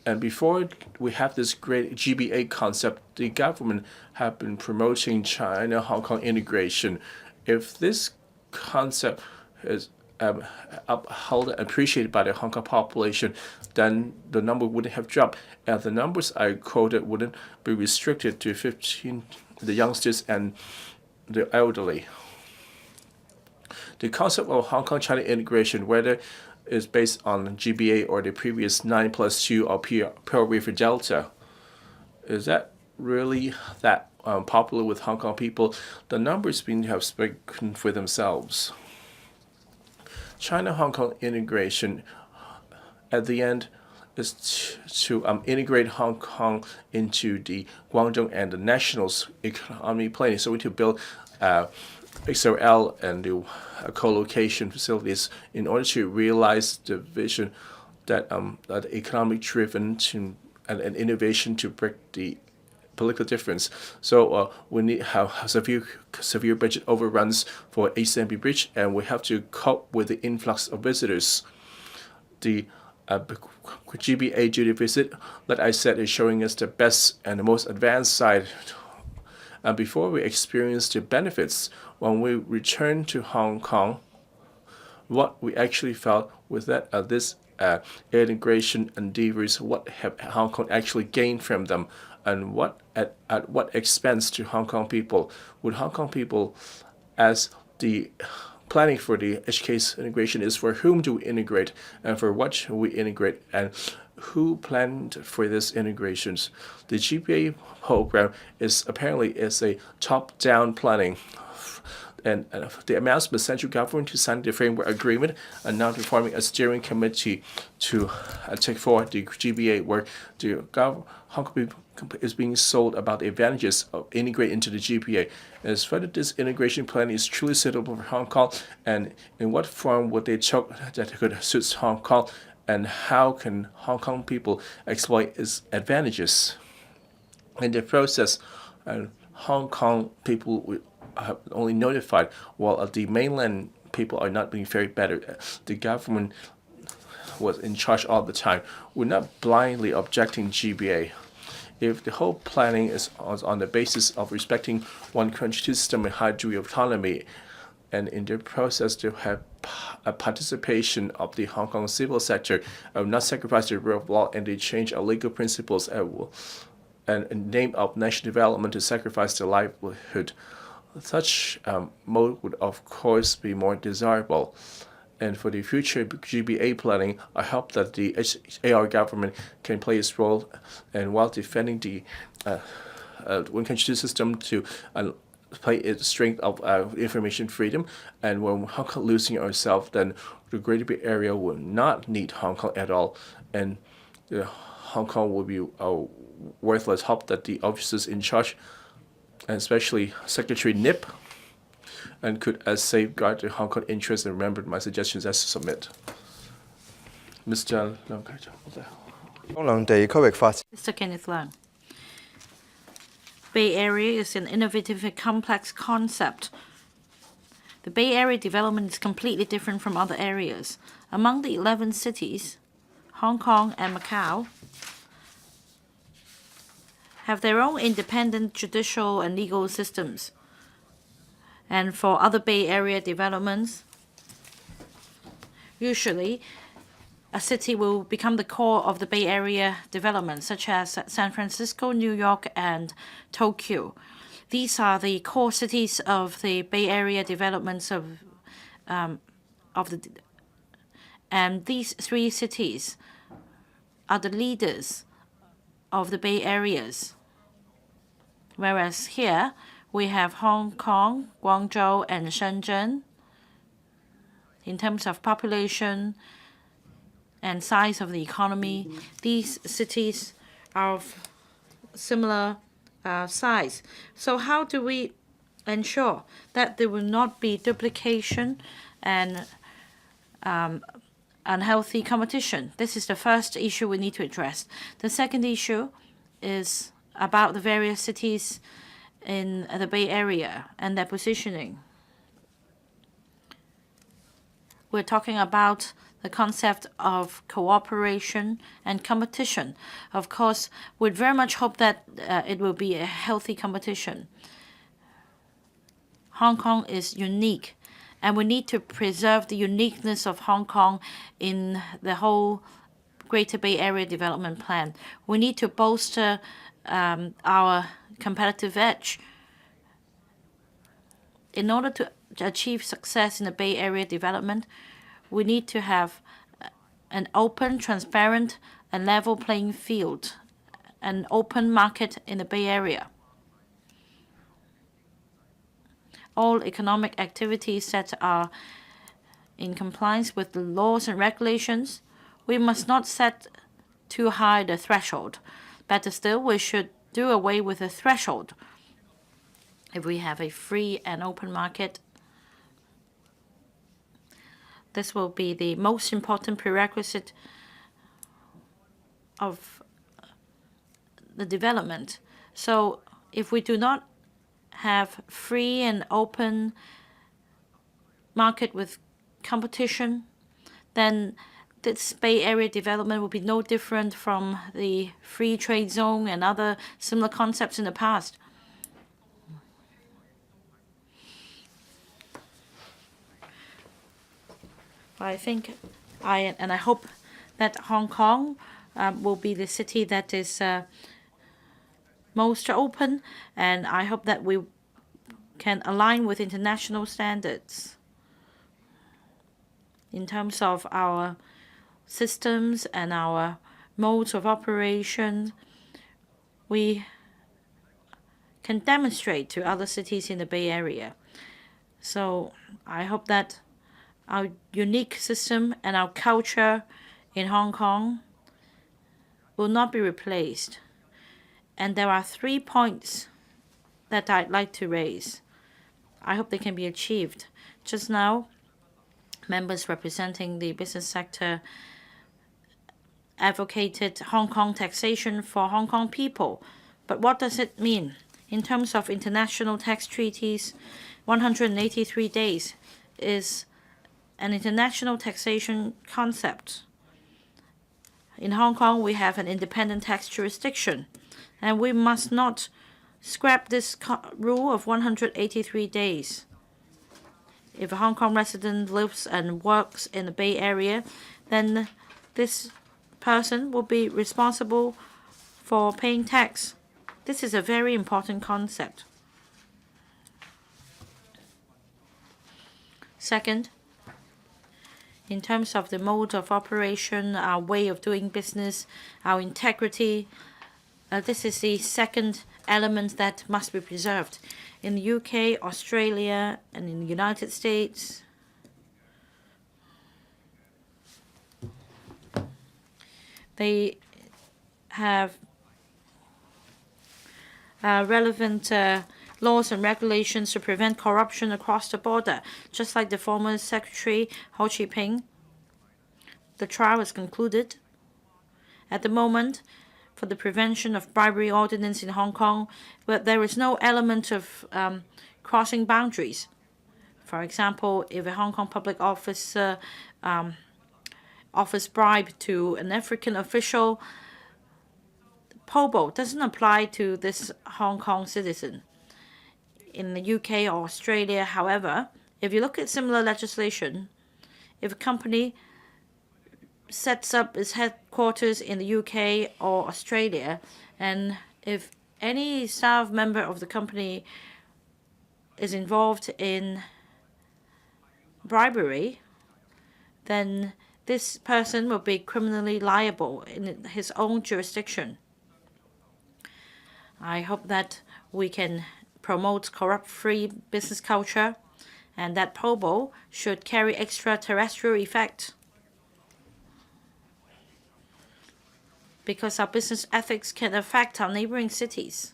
And before we have this great GBA concept, the government have been promoting China-Hong Kong integration. If this concept is upheld and appreciated by the Hong Kong population, then the number wouldn't have dropped. And the numbers I quoted wouldn't be restricted to 15, the youngsters and the elderly. The concept of Hong Kong-China integration, whether is based on GBA or the previous 9+2 or Pearl River Delta, is that really that popular with Hong Kong people? The numbers have spoken for themselves. China-Hong Kong integration, at the end, is to integrate Hong Kong into the Guangdong and the national's economy planning. So we need to build XRL and the co-location facilities in order to realize the vision that economic-driven and innovation to break the political difference. So we need have severe budget overruns for HCMB Bridge, and we have to cope with the influx of visitors. The GBA duty visit, like I said, is showing us the best and the most advanced side. And before we experience the benefits, when we return to Hong Kong, what we actually felt with that this integration endeavors, what have Hong Kong actually gained from them, and what at what expense to Hong Kong people? Would Hong Kong people, as the planning for the edge case integration is for whom do we integrate and for what we integrate and who planned for these integrations. The GBA program is apparently a top-down planning and the amounts of the central government to sign the framework agreement and now forming a steering committee to take forward the GBA where the Hong Kong people is being sold about the advantages of integrating into the GPA. As whether this integration plan is truly suitable for Hong Kong and in what form would they choke that could suit Hong Kong and how can Hong Kong people exploit its advantages. In the process, Hong Kong people are only notified while the mainland people are not being fared better. The government was in charge all the time. We're not blindly objecting GBA. If the whole planning is on the basis of respecting one country, two system, and high degree of autonomy, and in the process to have a participation of the Hong Kong civil sector, not sacrifice the rule of law and the change of legal principles and in name of national development to sacrifice their livelihood. Such mode would of course be more desirable. And for the future GBA planning, I hope that the AR government can play its role and while defending the one country two system to play its strength of information freedom. And when Hong Kong losing ourselves, then the Greater Bay Area will not need Hong Kong at all, and Hong Kong will be worthless. Hope that the officers in charge, and especially Secretary Nip, and could safeguard the Hong Kong interests and remember my suggestions as to submit. Mr. Lam. Mr. Kenneth Lam. Bay Area is an innovative and complex concept. The Bay Area development is completely different from other areas. Among the 11 cities, Hong Kong and Macau have their own independent judicial and legal systems. And for other Bay Area developments, usually a city will become the core of the Bay Area development, such as San Francisco, New York, and Tokyo. These are the core cities of the Bay Area developments and these three cities are the leaders of the Bay Areas. Whereas here we have Hong Kong, Guangzhou, and Shenzhen. In terms of population and size of the economy, these cities are of similar size. So how do we ensure that there will not be duplication and unhealthy competition? This is the first issue we need to address. The second issue is about the various cities in the Bay Area and their positioning. We're talking about the concept of cooperation and competition. Of course, we'd very much hope that it will be a healthy competition. Hong Kong is unique, and we need to preserve the uniqueness of Hong Kong in the whole Greater Bay Area Development Plan. We need to bolster our competitive edge. In order to achieve success in the Bay Area development, we need to have an open, transparent, and level playing field, an open market in the Bay Area. All economic activities that are in compliance with the laws and regulations, we must not set too high the threshold. Better still, we should do away with the threshold. If we have a free and open market, this will be the most important prerequisite of the development. So if we do not have free and open market with competition, then this Bay Area development will be no different from the free trade zone and other similar concepts in the past. I think I hope that Hong Kong will be the city that is most open, and I hope that we can align with international standards. in terms of our systems and our modes of operation, we can demonstrate to other cities in the Bay Area. So I hope that our unique system and our culture in Hong Kong will not be replaced. And there are 3 points that I'd like to raise. I hope they can be achieved. Just now, members representing the business sector advocated Hong Kong taxation for Hong Kong people. But what does it mean? In terms of international tax treaties, 183 days is an international taxation concept. In Hong Kong, we have an independent tax jurisdiction, and we must not scrap this rule of 183 days. If a Hong Kong resident lives and works in the Bay Area, then this person will be responsible for paying tax. This is a very important concept. Second, in terms of the mode of operation, our way of doing business, our integrity, this is the second element that must be preserved. In the UK, Australia, and in the United States, they have relevant laws and regulations to prevent corruption across the border. Just like the former Secretary Ho Chi Ping, the trial is concluded. At the moment, for the prevention of bribery ordinance in Hong Kong, but there is no element of crossing boundaries. For example, if a Hong Kong public officer offers bribe to an African official, POBO doesn't apply to this Hong Kong citizen. In the UK or Australia, however, if you look at similar legislation, if a company sets up its headquarters in the UK or Australia, and if any staff member of the company is involved in bribery, then this person will be criminally liable in his own jurisdiction. I hope that we can promote corrupt-free business culture, and that POBO should carry extraterrestrial effect, because our business ethics can affect our neighboring cities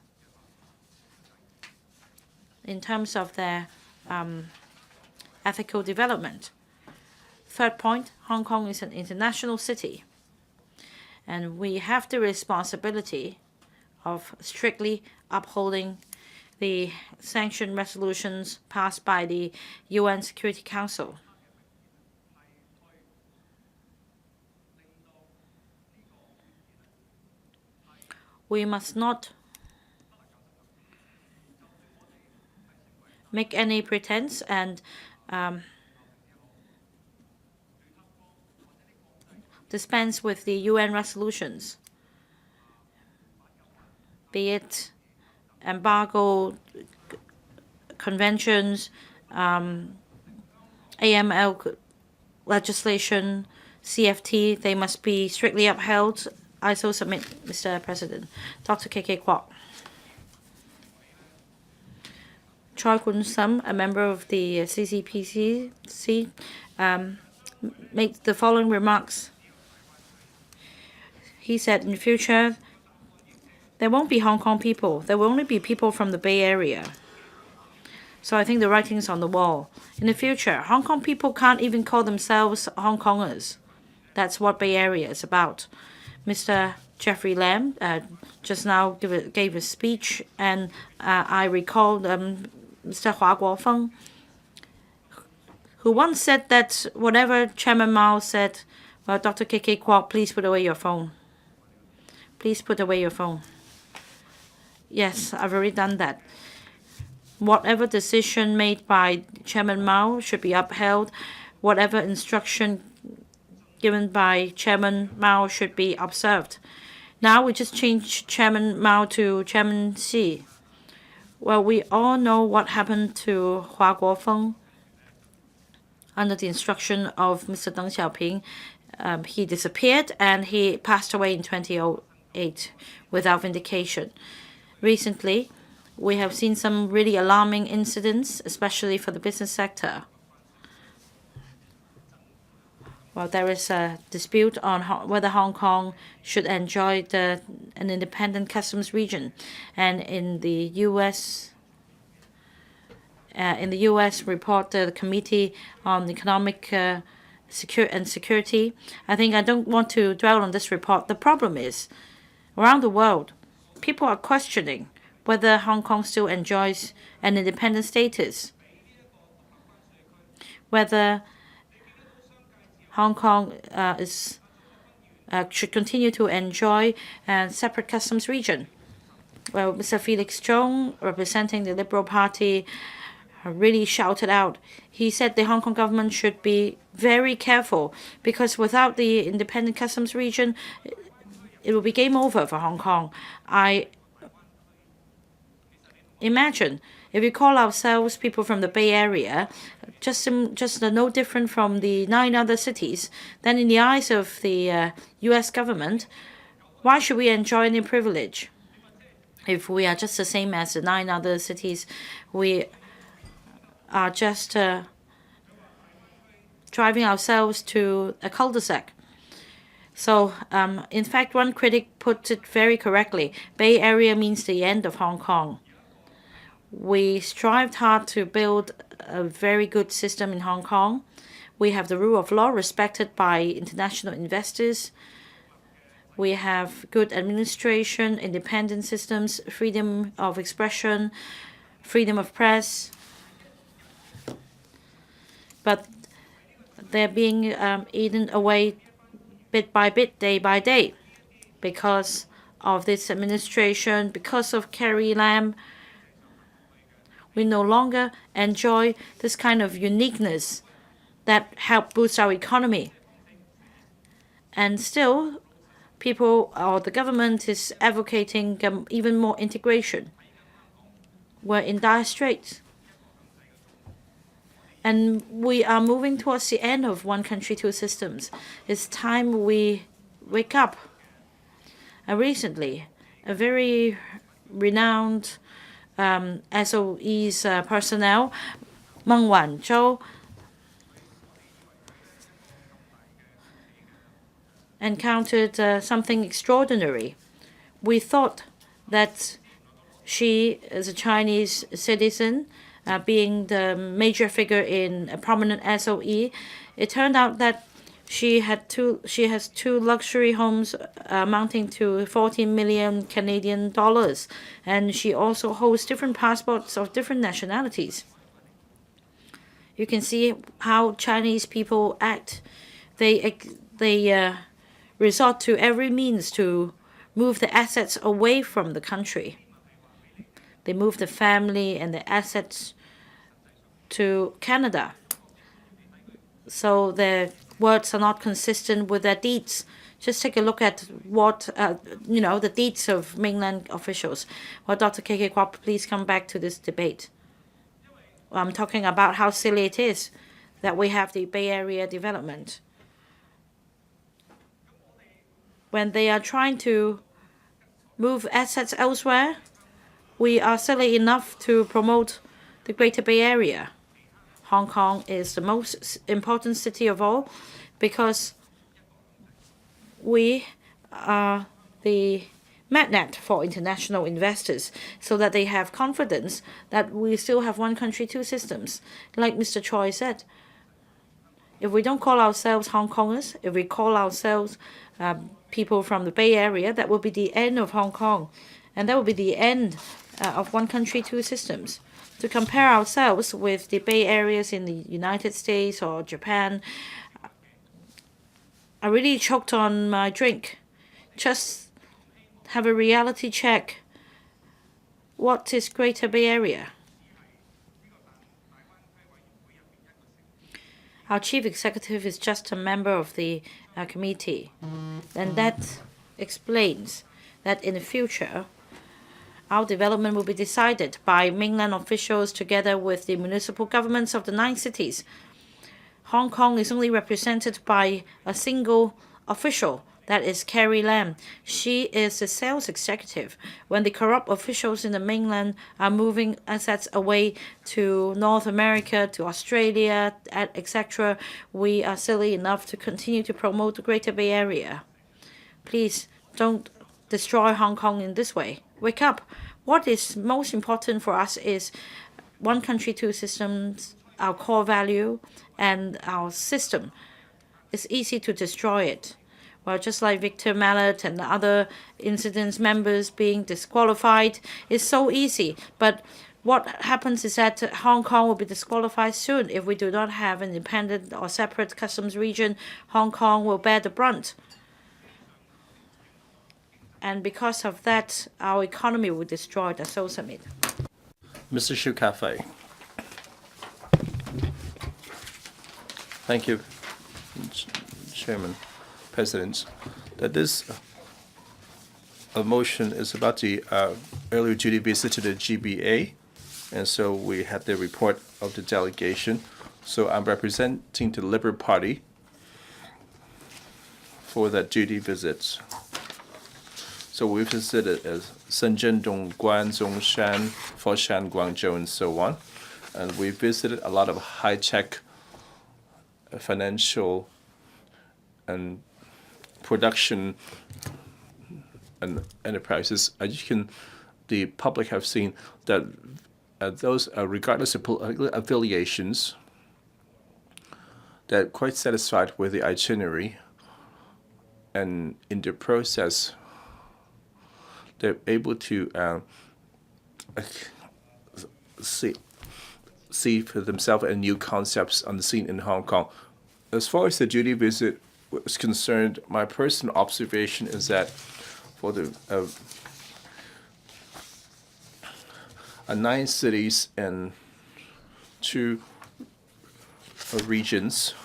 in terms of their ethical development. Third point, Hong Kong is an international city, and we have the responsibility of strictly upholding the sanction resolutions passed by the UN Security Council. We must not make any pretense and dispense with the UN resolutions, be it embargo conventions, AML legislation, CFT. They must be strictly upheld. I so submit, Mr. President. Dr. K.K. Kwok. Choi Kun-sum, a member of the CCPC, made the following remarks. He said, in the future, there won't be Hong Kong people. There will only be people from the Bay Area. So I think the writing's on the wall. In the future, Hong Kong people can't even call themselves Hong Kongers. That's what Bay Area is about. Mr. Jeffrey LAM just now gave a speech, and I recall Mr. Hua Guofeng, who once said that whatever Chairman Mao said, well, Dr. K.K. Kwok, please put away your phone. Please put away your phone. Yes, I've already done that. Whatever decision made by Chairman Mao should be upheld. Whatever instruction given by Chairman Mao should be observed. Now we just changed Chairman Mao to Chairman Xi. Well, we all know what happened to Hua Guofeng. under the instruction of Mr. Deng Xiaoping. He disappeared and he passed away in 2008 without vindication. Recently, we have seen some really alarming incidents, especially for the business sector. Well, there is a dispute on whether Hong Kong should enjoy an independent customs region, and in the U.S. report, the Committee on Economic Security. I think I don't want to dwell on this report. The problem is, around the world, people are questioning whether Hong Kong still enjoys an independent status, whether Hong Kong should continue to enjoy a separate customs region. Well, Mr. Felix Chung, representing the Liberal Party, really shouted out. He said the Hong Kong government should be very careful because without the independent customs region, it will be game over for Hong Kong. I imagine if we call ourselves people from the Bay Area, just no different from the 9 other cities, then in the eyes of the U.S. government, why should we enjoy any privilege? If we are just the same as the 9 other cities, we are just driving ourselves to a cul-de-sac. So, in fact, one critic put it very correctly. Bay Area means the end of Hong Kong. We strived hard to build a very good system in Hong Kong. We have the rule of law respected by international investors. We have good administration, independent systems, freedom of expression, freedom of press. But they're being eaten away bit by bit, day by day, because of this administration, because of Carrie Lam. We no longer enjoy this kind of uniqueness that helped boost our economy. And still, people or the government is advocating even more integration. We're in dire straits. And we are moving towards the end of one country, two systems. It's time we wake up. Recently, a very renowned SOE's personnel, Meng Wanzhou, encountered something extraordinary. We thought that she, as a Chinese citizen, being the major figure in a prominent SOE, it turned out that she has 2 luxury homes amounting to 14 million Canadian dollars, and she also holds different passports of different nationalities. You can see how Chinese people act. They resort to every means to move the assets away from the country. They move the family and the assets to Canada. So their words are not consistent with their deeds. Just take a look at what, the deeds of mainland officials. Well, Dr. K.K. Kwok, please come back to this debate. I'm talking about how silly it is that we have the Bay Area development. When they are trying to move assets elsewhere, we are silly enough to promote the Greater Bay Area. Hong Kong is the most important city of all because we are the magnet for international investors so that they have confidence that we still have one country, two systems. Like Mr. Choi said, if we don't call ourselves Hong Kongers, if we call ourselves people from the Bay Area, that will be the end of Hong Kong. And that will be the end of one country, two systems. To compare ourselves with the Bay Areas in the United States or Japan, I really choked on my drink. Just have a reality check. What is Greater Bay Area? Our chief executive is just a member of the committee. And that explains that in the future, our development will be decided by mainland officials together with the municipal governments of the 9 cities. Hong Kong is only represented by a single official, that is Carrie Lam. She is the sales executive. When the corrupt officials in the mainland are moving assets away to North America, to Australia, etc., we are silly enough to continue to promote the Greater Bay Area. Please don't destroy Hong Kong in this way. Wake up. What is most important for us is one country, two systems, our core value, and our system. It's easy to destroy it. Well, just like Victor Mallet and other incidents members being disqualified, it's so easy. But what happens is that Hong Kong will be disqualified soon. If we do not have an independent or separate customs region, Hong Kong will bear the brunt. And because of that, our economy will be destroyed at Seoul Summit. Mr. Shu Cafe. Thank you, Chairman, President. That this motion is about the earlier duty visit to the GBA, and so we had the report of the delegation. So I'm representing the Liberal Party for that duty visit. So we visited Shenzhen, Dongguan, Zhongshan, Foshan, Guangzhou, and so on. And we visited a lot of high-tech financial and production and enterprises. The public have seen that those, regardless of political affiliations, they're quite satisfied with the itinerary, and in the process, they're able to see for themselves and new concepts on the scene in Hong Kong. As far as the duty visit was concerned, my personal observation is that for the 9 cities and 2 regions,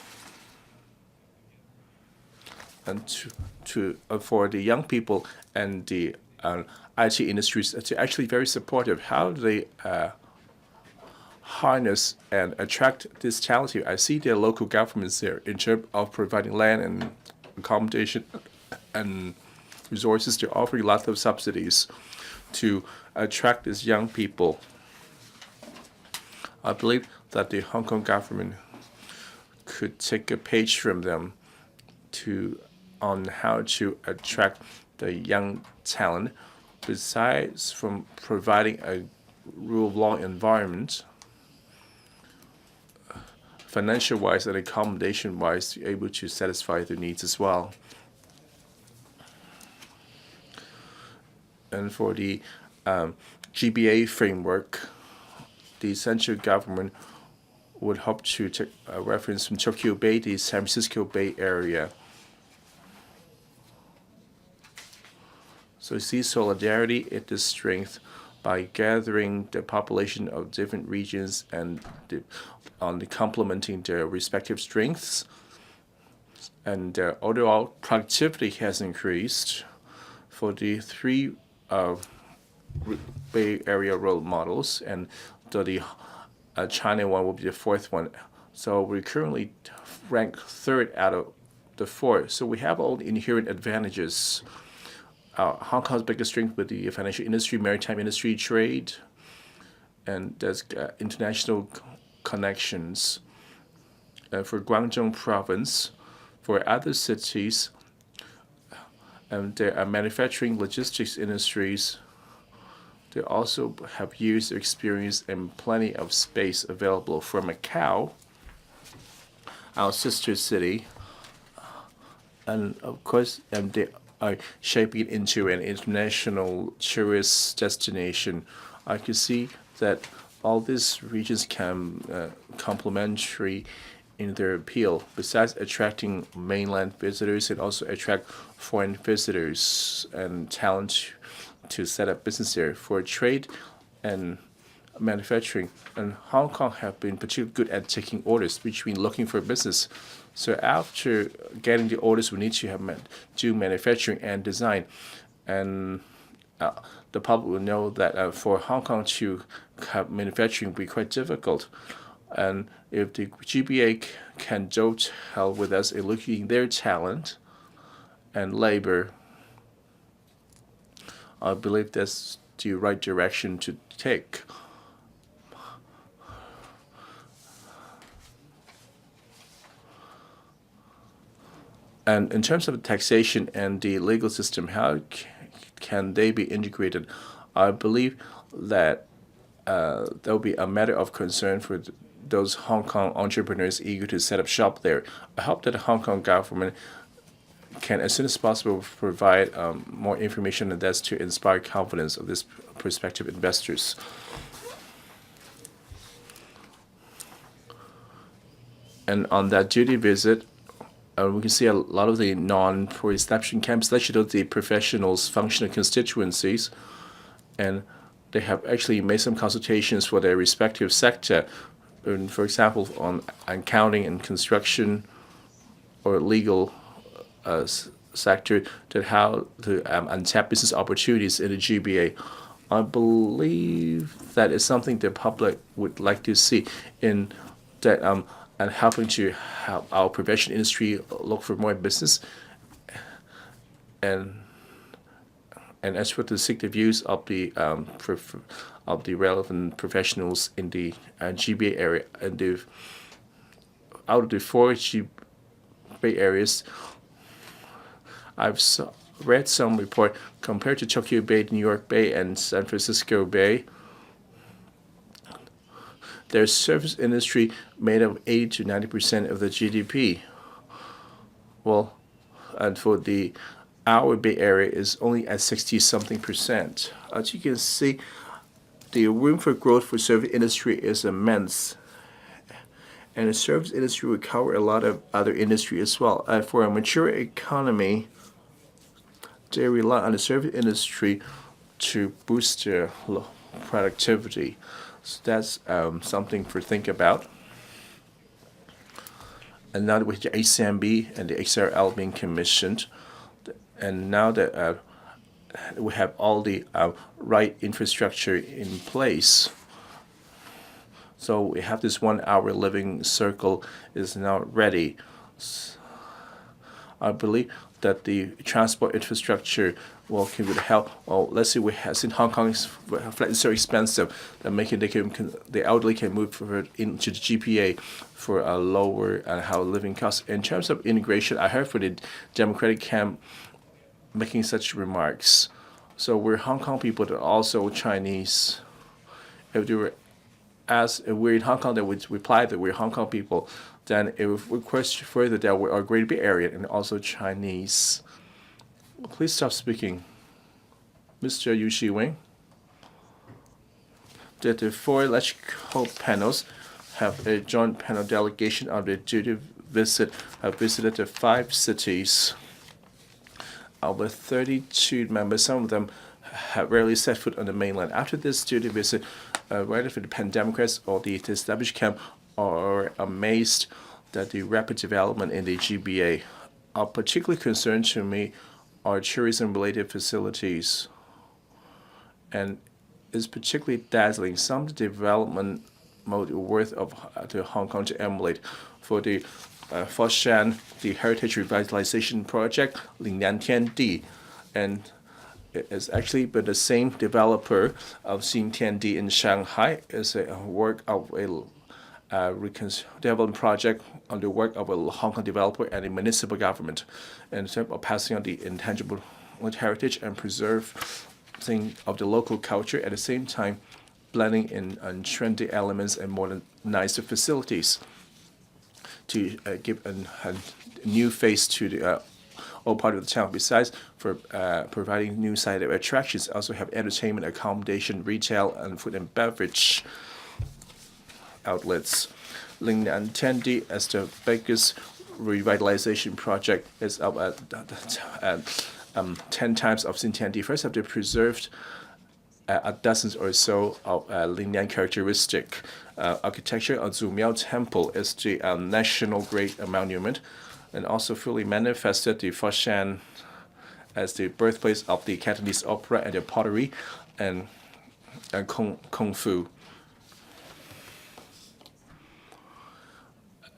and for the young people and the IT industries, it's actually very supportive. How do they harness and attract this talent here? I see their local governments there in terms of providing land and accommodation and resources. They're offering lots of subsidies to attract these young people. I believe that the Hong Kong government could take a page from them on how to attract the young talent, besides from providing a rule of law environment, financial-wise and accommodation-wise, to be able to satisfy their needs as well. And for the GBA framework, the central government would hope to take a reference from Tokyo Bay, the San Francisco Bay Area. So see solidarity is the strength by gathering the population of different regions and complementing their respective strengths. And their overall productivity has increased. For the 3 Bay Area role models, and the China one will be the 4th one. So we currently rank 3rd out of the 4. So we have all the inherent advantages. Hong Kong's biggest strength with the financial industry, maritime industry, trade, and there's international connections. For Guangdong province, for other cities, there are manufacturing logistics industries. They also have years of experience and plenty of space available. For Macau, our sister city, and of course, they are shaping it into an international tourist destination. I can see that all these regions can complementary in their appeal, besides attracting mainland visitors, and also attract foreign visitors and talent to set up business there. For trade and manufacturing, and Hong Kong have been particularly good at taking orders, which means looking for business. So after getting the orders, we need to do manufacturing and design. And the public will know that for Hong Kong to have manufacturing will be quite difficult. And if the GBA can dovetail with us in looking their talent and labor, I believe that's the right direction to take. And in terms of taxation and the legal system, how can they be integrated? I believe that that will be a matter of concern for those Hong Kong entrepreneurs eager to set up shop there. I hope that the Hong Kong government can, as soon as possible, provide more information on this to inspire confidence of these prospective investors. And on that duty visit, we can see a lot of the non-pro-establishment camps, especially the professionals, functional constituencies, and they have actually made some consultations for their respective sector. And for example, on accounting and construction or legal sector, to how to untap business opportunities in the GBA. I believe that is something the public would like to see in that and helping to help our professional industry look for more business and as for to seek the views of the relevant professionals in the GBA area. And out of the 4 GBA areas, I've read some report compared to Tokyo Bay, New York Bay, and San Francisco Bay. Their service industry made up 80 to 90% of the GDP. Well, and for our Bay Area is only at 60-something%. As you can see, the room for growth for service industry is immense. And the service industry will cover a lot of other industry as well. For a mature economy, they rely on the service industry to boost their productivity. So that's something to think about. And now that with the ACMB and the XRL being commissioned, and now that we have all the right infrastructure in place, so we have this 1-hour living circle is now ready. I believe that the transport infrastructure will help. Well, let's see, we have seen Hong Kong's flight is so expensive that the elderly can move into the GPA for a lower living cost. In terms of integration, I heard for the Democratic camp making such remarks. So we're Hong Kong people, but also Chinese. If we're in Hong Kong, that would reply that we're Hong Kong people, then it would request further that we are Greater Bay Area and also Chinese. Please stop speaking. Mr. Yu Shi-wing. That the 4 electrical panels have a joint panel delegation on the duty visit, have visited the 5 cities. With 32 members, some of them have rarely set foot on the mainland. After this duty visit, whether for the Pan-Democrats or the established camp are amazed that the rapid development in the GBA. Of particular concern to me are tourism-related facilities. And it's particularly dazzling. Some development mode worth of the Hong Kong to emulate. For the Foshan, the Heritage Revitalization Project, Lingnan Tiandi, and it's actually been the same developer of Xin Tiandi in Shanghai. It's a work of a development project on the work of a Hong Kong developer and a municipal government in terms of passing on the intangible heritage and preserving of the local culture, at the same time blending in trendy elements and modernized facilities to give a new face to the old part of the town. Besides for providing new side of attractions, also have entertainment, accommodation, retail, and food and beverage outlets. Lingnan Tiandi, as the biggest revitalization project, is up at 10 times of Xin Tiandi. First, have they preserved a dozen or so of Lingnan characteristic architecture. Zumiao Temple is the national grade monument, and also fully manifested the Foshan as the birthplace of the Cantonese opera and the pottery and kung fu.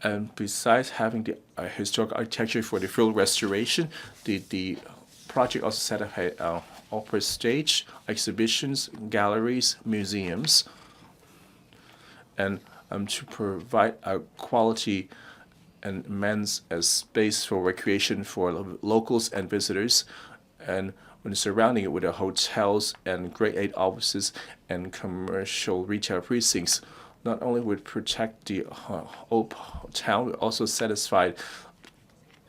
And besides having the historic architecture for the full restoration, the project also set up a opera stage, exhibitions, galleries, museums, and to provide a quality and immense space for recreation for locals and visitors, and when surrounding it with the hotels and grade 8 offices and commercial retail precincts, not only would protect the old town, but also satisfied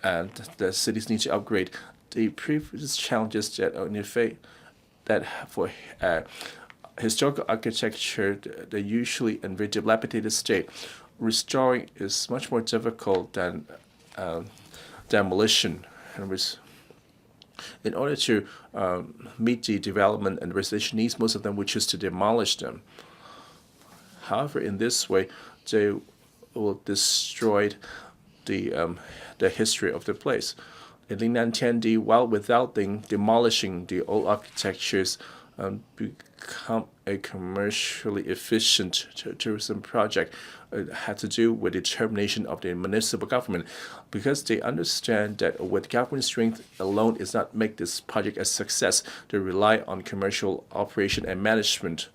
and the cities need to upgrade the previous challenges that for historical architecture, they usually in very dilapidated state. Restoring is much more difficult than demolition. In order to meet the development and restoration needs, most of them would choose to demolish them. However, in this way, they will destroy the history of the place. In Lingnan Tiandi, while without demolishing the old architectures, become a commercially efficient tourism project. It had to do with the determination of the municipal government, because they understand that with government strength alone is not make this project a success. They rely on commercial operation and management.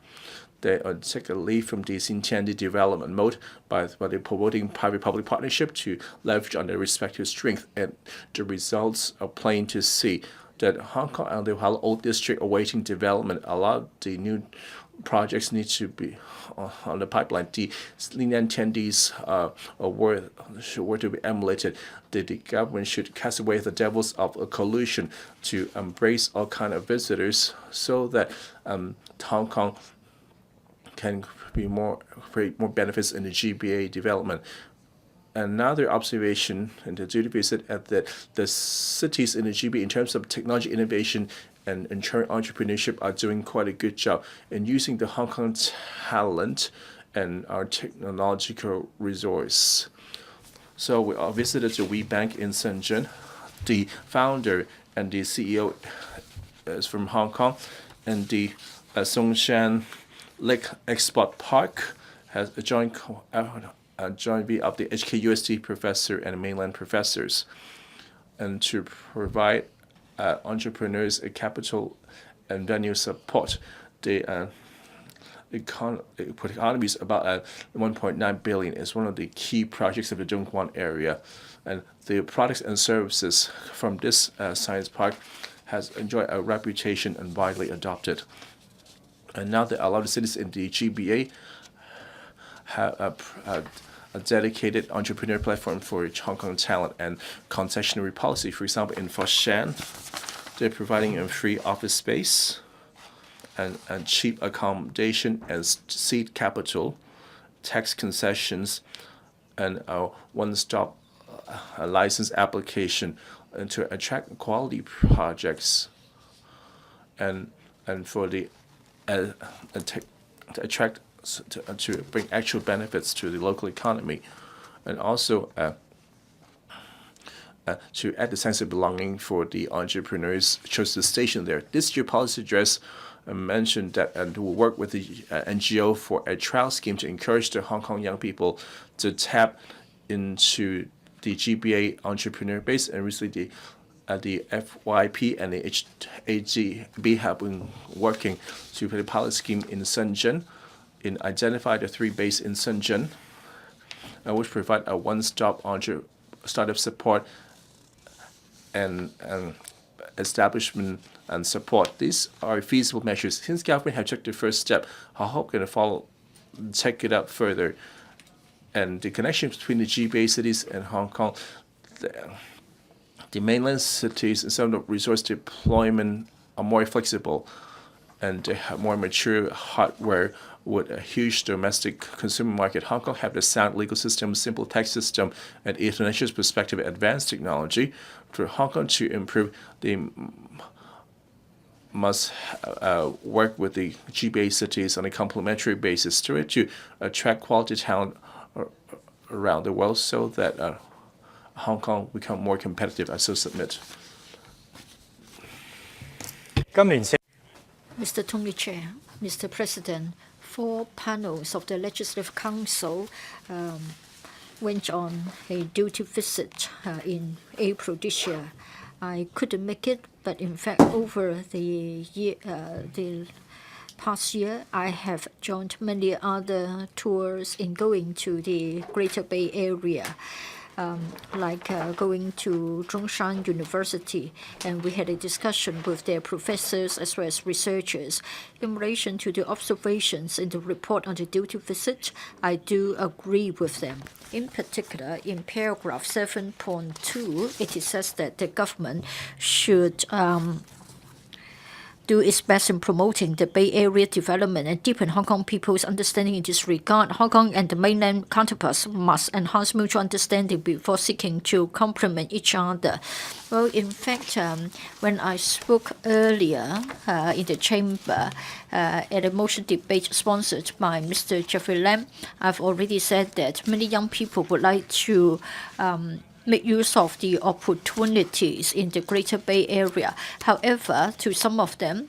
They take a lead from the Xintiandi development mode by promoting private-public partnership to leverage on their respective strength, and the results are plain to see. That Hong Kong and the old district awaiting development, a lot of the new projects need to be on the pipeline. The Lingnan Tiandi's were to be emulated. The government should cast away the devils of collusion to embrace all kind of visitors, so that Hong Kong can create more benefits in the GBA development. Another observation and the duty visit at the cities in the GB in terms of technology innovation and entrepreneurship are doing quite a good job in using the Hong Kong talent and our technological resource. So we visited the WeBank in Shenzhen. The founder and the CEO is from Hong Kong, and the Songshan Lake Export Park has a joint view of the HKUST professor and mainland professors, and to provide entrepreneurs a capital and venue support. The economy is about 1.9 billion. It's one of the key projects of the Zhongguan area, and the products and services from this science park has enjoyed a reputation and widely adopted. And now that a lot of cities in the GBA have a dedicated entrepreneur platform for Hong Kong talent and concessionary policy. For example, in Foshan, they're providing a free office space and cheap accommodation and seed capital, tax concessions, and a one-stop license application, and to attract quality projects and for the to attract to bring actual benefits to the local economy, and also to add the sense of belonging for the entrepreneurs chose to station there. This year policy address mentioned that and will work with the NGO for a trial scheme to encourage the Hong Kong young people to tap into the GBA entrepreneur base, and recently the FYP and the HAGB have been working to put a pilot scheme in Shenzhen, in identify the 3 bases in Shenzhen, which provide a one-stop startup support and establishment and support. These are feasible measures. Since government have took the first step, I hope going to take it up further. And the connection between the GBA cities and Hong Kong, the mainland cities and some of the resource deployment are more flexible, and they have more mature hardware with a huge domestic consumer market. Hong Kong have the sound legal system, simple tax system, and international perspective advanced technology. For Hong Kong to improve, they must work with the GBA cities on a complementary basis to attract quality talent around the world, so that Hong Kong become more competitive. I so submit. Mr. Tony Chair, Mr. President, 4 panels of the Legislative Council went on a duty visit in April this year. I couldn't make it, but in fact, over the past year, I have joined many other tours in going to the Greater Bay Area. Like going to Zhongshan University, and we had a discussion with their professors as well as researchers. In relation to the observations in the report on the duty visit, I do agree with them. In particular, in paragraph 7.2, it says that the government should do its best in promoting the Bay Area development and deepen Hong Kong people's understanding in this regard. Hong Kong and the mainland counterparts must enhance mutual understanding before seeking to complement each other. Well, in fact, when I spoke earlier in the chamber at a motion debate sponsored by Mr. Jeffrey LAM, I've already said that many young people would like to make use of the opportunities in the Greater Bay Area. However, to some of them,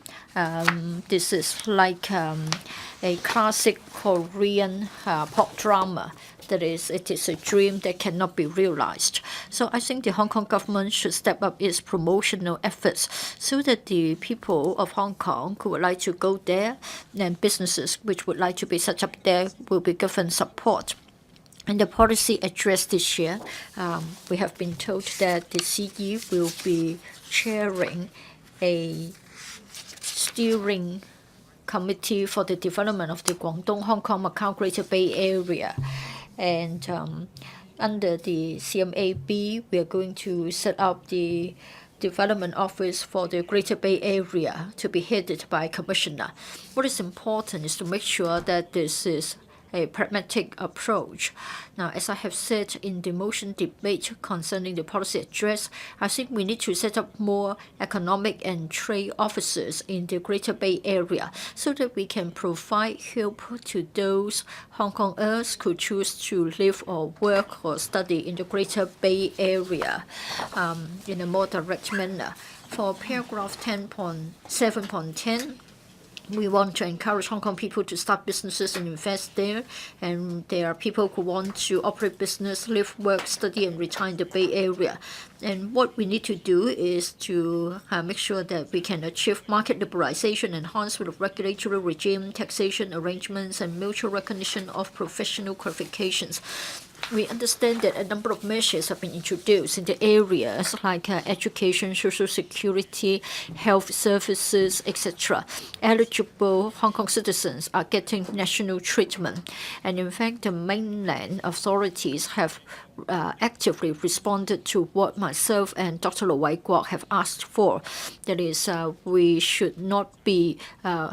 this is like a classic Korean pop drama. That is, it is a dream that cannot be realized. So I think the Hong Kong government should step up its promotional efforts so that the people of Hong Kong who would like to go there and businesses which would like to be set up there will be given support. In the policy address this year, we have been told that the CE will be chairing a steering committee for the development of the Guangdong-Hong Kong-Macao Greater Bay Area. And under the CMAB, we are going to set up the Development Office for the Greater Bay Area to be headed by a commissioner. What is important is to make sure that this is a pragmatic approach. Now, as I have said in the motion debate concerning the policy address, I think we need to set up more economic and trade offices in the Greater Bay Area so that we can provide help to those Hong Kongers who choose to live or work or study in the Greater Bay Area in a more direct manner. For paragraph 7.10, we want to encourage Hong Kong people to start businesses and invest there. And there are people who want to operate business, live, work, study, and retire in the Bay Area. And what we need to do is to make sure that we can achieve market liberalization, enhancement of regulatory regime, taxation arrangements, and mutual recognition of professional qualifications. We understand that a number of measures have been introduced in the areas like education, social security, health services, etc. Eligible Hong Kong citizens are getting national treatment. And in fact, the mainland authorities have actively responded to what myself and Dr. Lo Wai Guok have asked for. That is, we should not be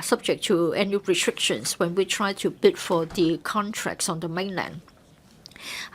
subject to any restrictions when we try to bid for the contracts on the mainland.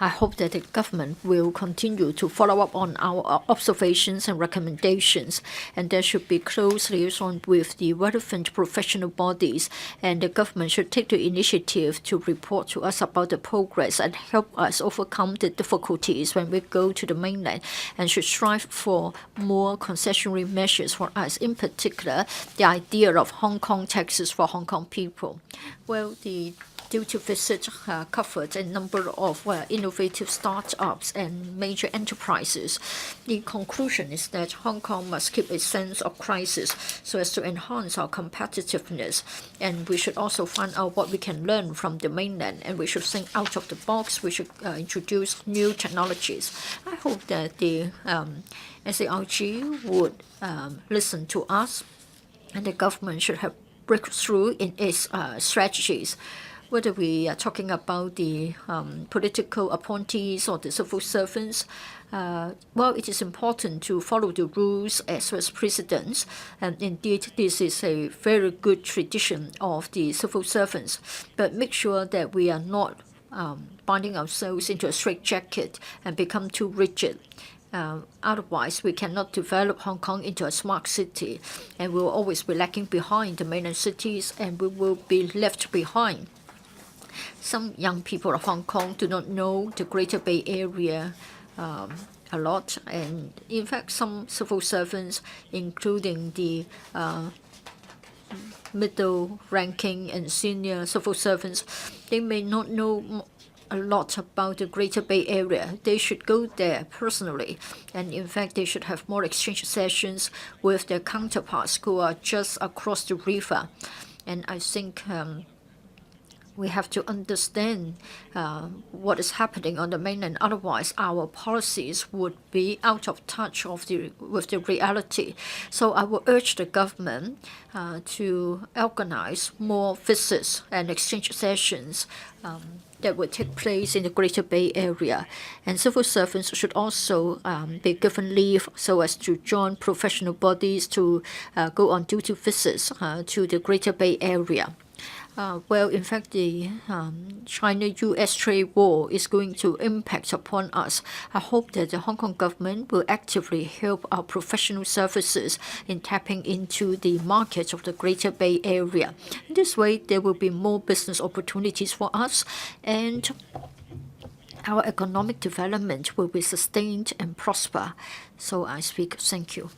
I hope that the government will continue to follow up on our observations and recommendations, and there should be close liaison with the relevant professional bodies, and the government should take the initiative to report to us about the progress and help us overcome the difficulties when we go to the mainland, and should strive for more concessionary measures for us, in particular the idea of Hong Kong taxes for Hong Kong people. Well, the duty visit covered a number of innovative startups and major enterprises. The conclusion is that Hong Kong must keep a sense of crisis so as to enhance our competitiveness, and we should also find out what we can learn from the mainland, and we should think out of the box. We should introduce new technologies. I hope that the SARG would listen to us, and the government should have breakthrough in its strategies. Whether we are talking about the political appointees or the civil servants, well, it is important to follow the rules as well as precedents. And indeed, this is a very good tradition of the civil servants. But make sure that we are not binding ourselves into a straitjacket and become too rigid. Otherwise, we cannot develop Hong Kong into a smart city, and we will always be lagging behind the mainland cities, and we will be left behind. Some young people of Hong Kong do not know the Greater Bay Area a lot, and in fact, some civil servants, including the middle ranking and senior civil servants, they may not know a lot about the Greater Bay Area. They should go there personally, and in fact, they should have more exchange sessions with their counterparts who are just across the river. And I think we have to understand what is happening on the mainland. Otherwise, our policies would be out of touch with the reality. So I will urge the government to organize more visits and exchange sessions that will take place in the Greater Bay Area. And civil servants should also be given leave so as to join professional bodies to go on duty visits to the Greater Bay Area. Well, in fact, the China-U.S. trade war is going to impact upon us. I hope that the Hong Kong government will actively help our professional services in tapping into the market of the Greater Bay Area. This way, there will be more business opportunities for us, and our economic development will be sustained and prosper. So I speak. Thank you.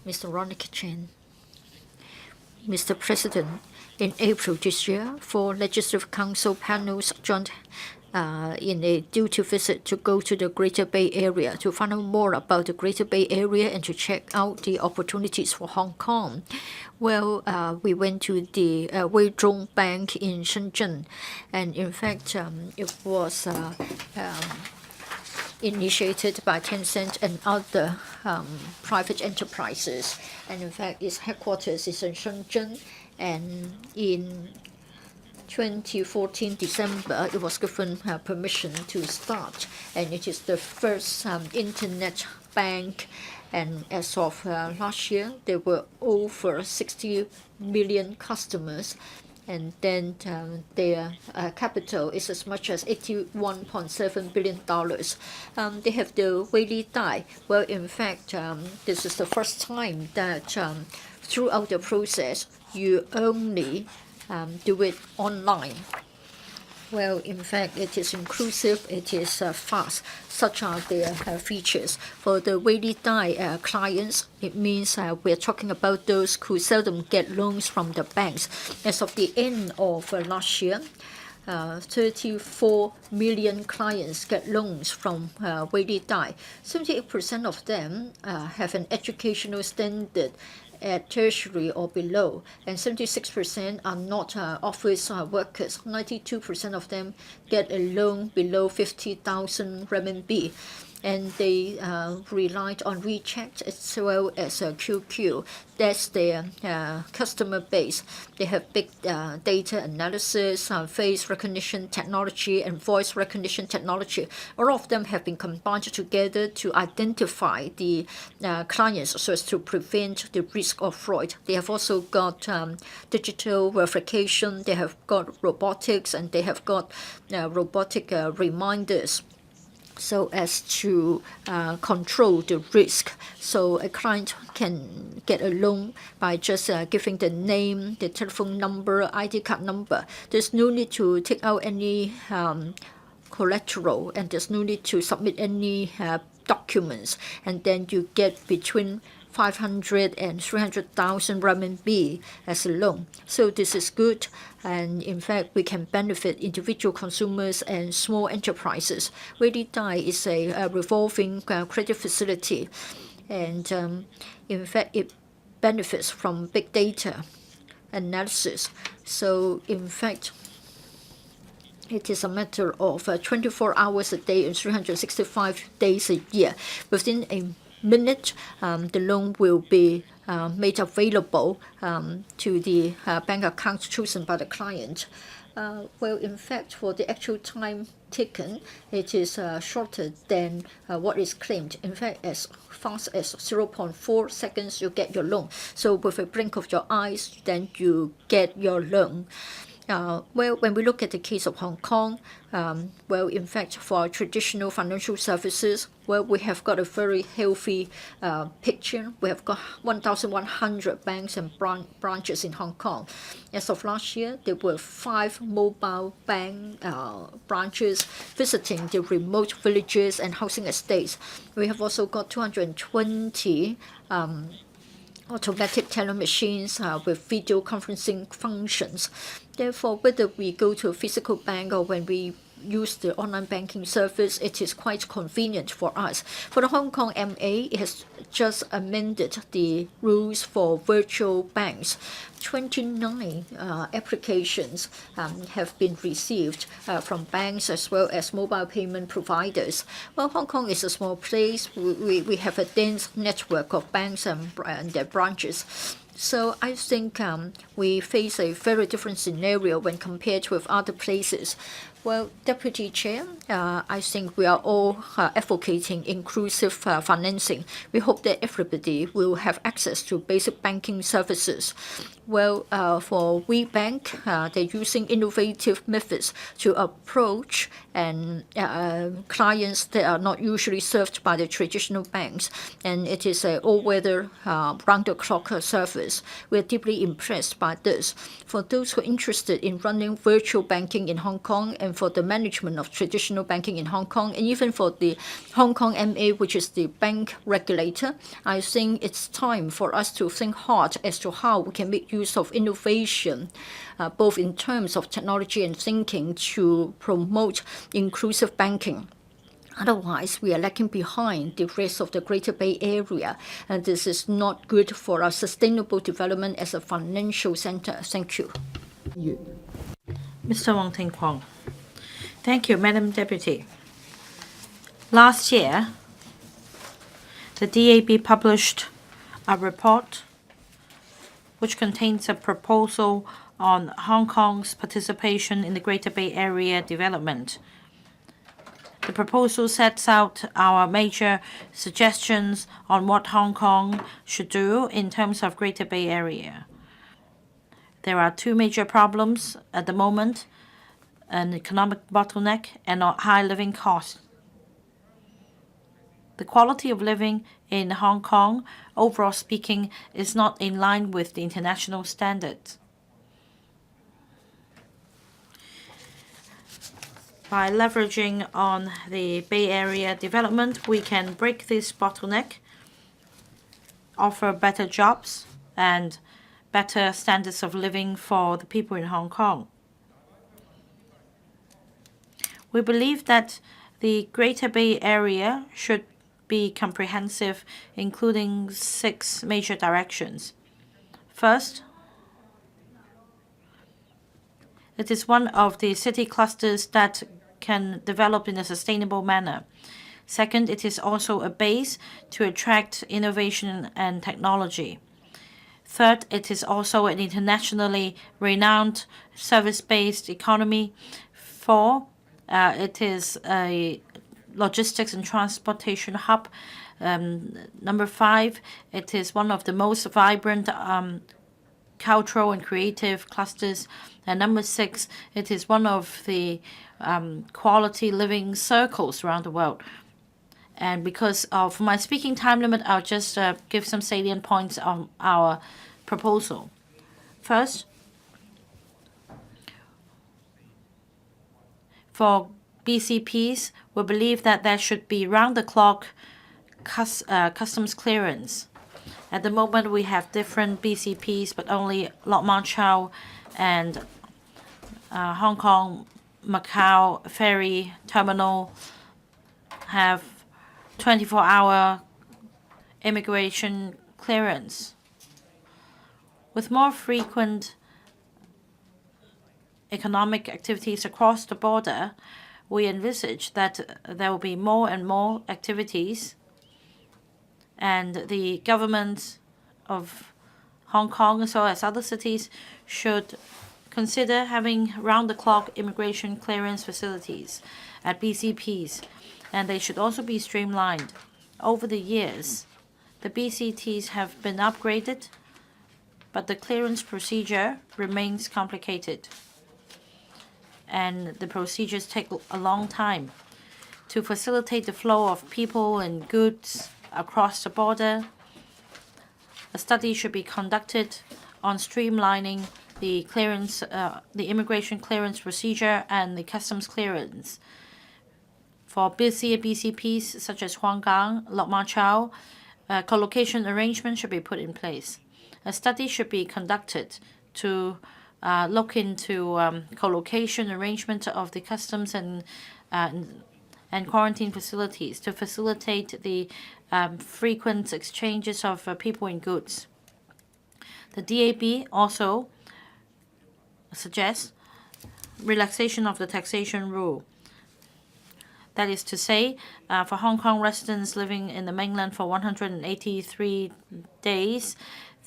Mr. Ronick Chen. Mr. President, in April this year, 4 Legislative Council panels joined in a duty visit to go to the Greater Bay Area to find out more about the Greater Bay Area and to check out the opportunities for Hong Kong. Well, we went to the Weizhong Bank in Shenzhen, and in fact, it was initiated by Tencent and other private enterprises. And in fact, its headquarters is in Shenzhen. And in 2014 December, it was given permission to start. And it is the first internet bank. And as of last year, there were over 60 million customers. And then their capital is as much as $81.7 billion. They have the Weili Dai. Well, in fact, this is the first time that throughout the process, you only do it online. Well, in fact, it is inclusive, it is fast. Such are their features. For the Weili Dai clients, it means we're talking about those who seldom get loans from the banks. As of the end of last year, 34 million clients get loans from Weili Dai. 78% of them have an educational standard at tertiary or below, and 76% are not office workers. 92% of them get a loan below 50,000 renminbi. And they relied on WeChat as well as QQ. That's their customer base. They have big data analysis, face recognition technology, and voice recognition technology. All of them have been combined together to identify the clients so as to prevent the risk of fraud. They have also got digital verification, they have got robotics, and they have got robotic reminders, so as to control the risk. So a client can get a loan by just giving the name, the telephone number, ID card number. There's no need to take out any collateral, and there's no need to submit any documents. And then you get between 500 and 300,000 renminbi as a loan. So this is good, and in fact, we can benefit individual consumers and small enterprises. Weili Dai is a revolving credit facility, and in fact, it benefits from big data analysis. So in fact, it is a matter of 24 hours a day and 365 days a year. Within a minute, the loan will be made available to the bank account chosen by the client. Well, in fact, for the actual time taken, it is shorter than what is claimed. In fact, as fast as 0.4 seconds, you get your loan. So with a blink of your eyes, then you get your loan. Well, when we look at the case of Hong Kong, well, in fact, for traditional financial services, well, we have got a very healthy picture. We have got 1,100 banks and branches in Hong Kong. As of last year, there were 5 mobile bank branches visiting the remote villages and housing estates. We have also got 220 automatic teller machines with video conferencing functions. Therefore, whether we go to a physical bank or when we use the online banking service. It is quite convenient for us. For the Hong Kong MA, it has just amended the rules for virtual banks. 29 applications have been received from banks as well as mobile payment providers. Well, Hong Kong is a small place. We have a dense network of banks and their branches. So I think we face a very different scenario when compared with other places. Well, Deputy Chair, I think we are all advocating inclusive financing. We hope that everybody will have access to basic banking services. Well, for WeBank, they're using innovative methods to approach and clients that are not usually served by the traditional banks. And it is an all-weather, round-the-clock service. We're deeply impressed by this. For those who are interested in running virtual banking in Hong Kong and for the management of traditional banking in Hong Kong, and even for the Hong Kong MA, which is the bank regulator, I think it's time for us to think hard as to how we can make use of innovation, both in terms of technology and thinking, to promote inclusive banking. Otherwise, we are lagging behind the rest of the Greater Bay Area, and this is not good for our sustainable development as a financial center. Thank you. Mr. Wong Ting Kwong. Thank you, Madam Deputy. Last year, the DAB published a report which contains a proposal on Hong Kong's participation in the Greater Bay Area development. The proposal sets out our major suggestions on what Hong Kong should do in terms of Greater Bay Area. There are two major problems at the moment: an economic bottleneck and a high living cost. The quality of living in Hong Kong, overall speaking, is not in line with the international standards. By leveraging on the Bay Area development, we can break this bottleneck, offer better jobs and better standards of living for the people in Hong Kong. We believe that the Greater Bay Area should be comprehensive, including 6 major directions. First, it is one of the city clusters that can develop in a sustainable manner. Second, it is also a base to attract innovation and technology. Third, it is also an internationally renowned service-based economy. 4, it is a logistics and transportation hub. Number 5, it is one of the most vibrant cultural and creative clusters. And number 6, it is one of the quality living circles around the world. And because of my speaking time limit, I'll just give some salient points on our proposal. First, for BCPs, we believe that there should be round-the-clock customs clearance. At the moment, we have different BCPs, but only Kong-Macao and Hong Kong-Macao ferry terminal have 24-hour immigration clearance. With more frequent economic activities across the border, we envisage that there will be more and more activities, and the government of Hong Kong as well as other cities should consider having round-the-clock immigration clearance facilities at BCPs, and they should also be streamlined. Over the years, the BCTs have been upgraded, but the clearance procedure remains complicated, and the procedures take a long time. To facilitate the flow of people and goods across the border, a study should be conducted on streamlining the clearance, the immigration clearance procedure and the customs clearance. For busier BCPs such as Huanggang, Kong-Macao, co-location arrangements should be put in place. A study should be conducted to look into co-location arrangement of the customs and quarantine facilities to facilitate the frequent exchanges of people and goods. The DAB also suggests relaxation of the taxation rule. That is to say, for Hong Kong residents living in the mainland for 183 days,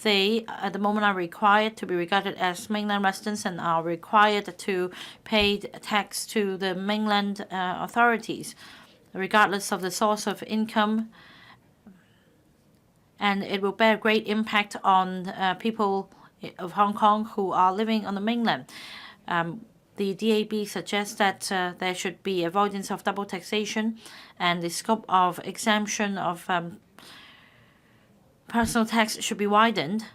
they at the moment are required to be regarded as mainland residents and are required to pay tax to the mainland authorities, regardless of the source of income. And it will bear great impact on people of Hong Kong who are living on the mainland. The DAB suggests that there should be avoidance of double taxation and the scope of exemption of personal tax should be widened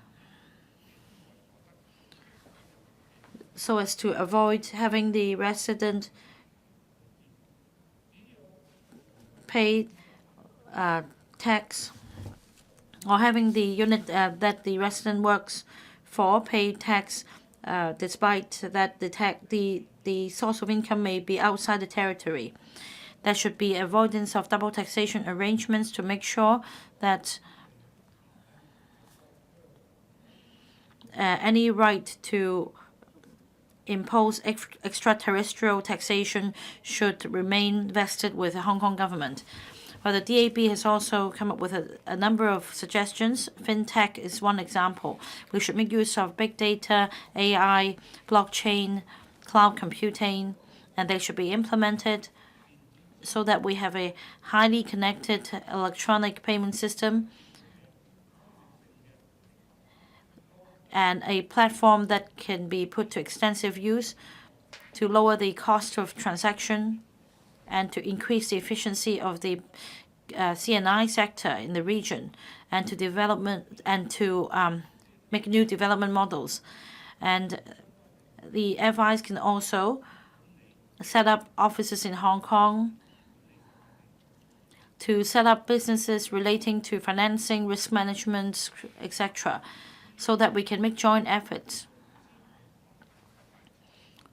so as to avoid having the resident pay tax or having the unit that the resident works for pay tax despite that the source of income may be outside the territory. There should be avoidance of double taxation arrangements to make sure that any right to impose extraterrestrial taxation should remain vested with the Hong Kong government. Well, the DAB has also come up with a number of suggestions. FinTech is one example. We should make use of big data, AI, blockchain, cloud computing, and they should be implemented so that we have a highly connected electronic payment system and a platform that can be put to extensive use to lower the cost of transaction and to increase the efficiency of the CNI sector in the region, and to make new development models. And the FIs can also set up offices in Hong Kong to set up businesses relating to financing, risk management, etc., so that we can make joint efforts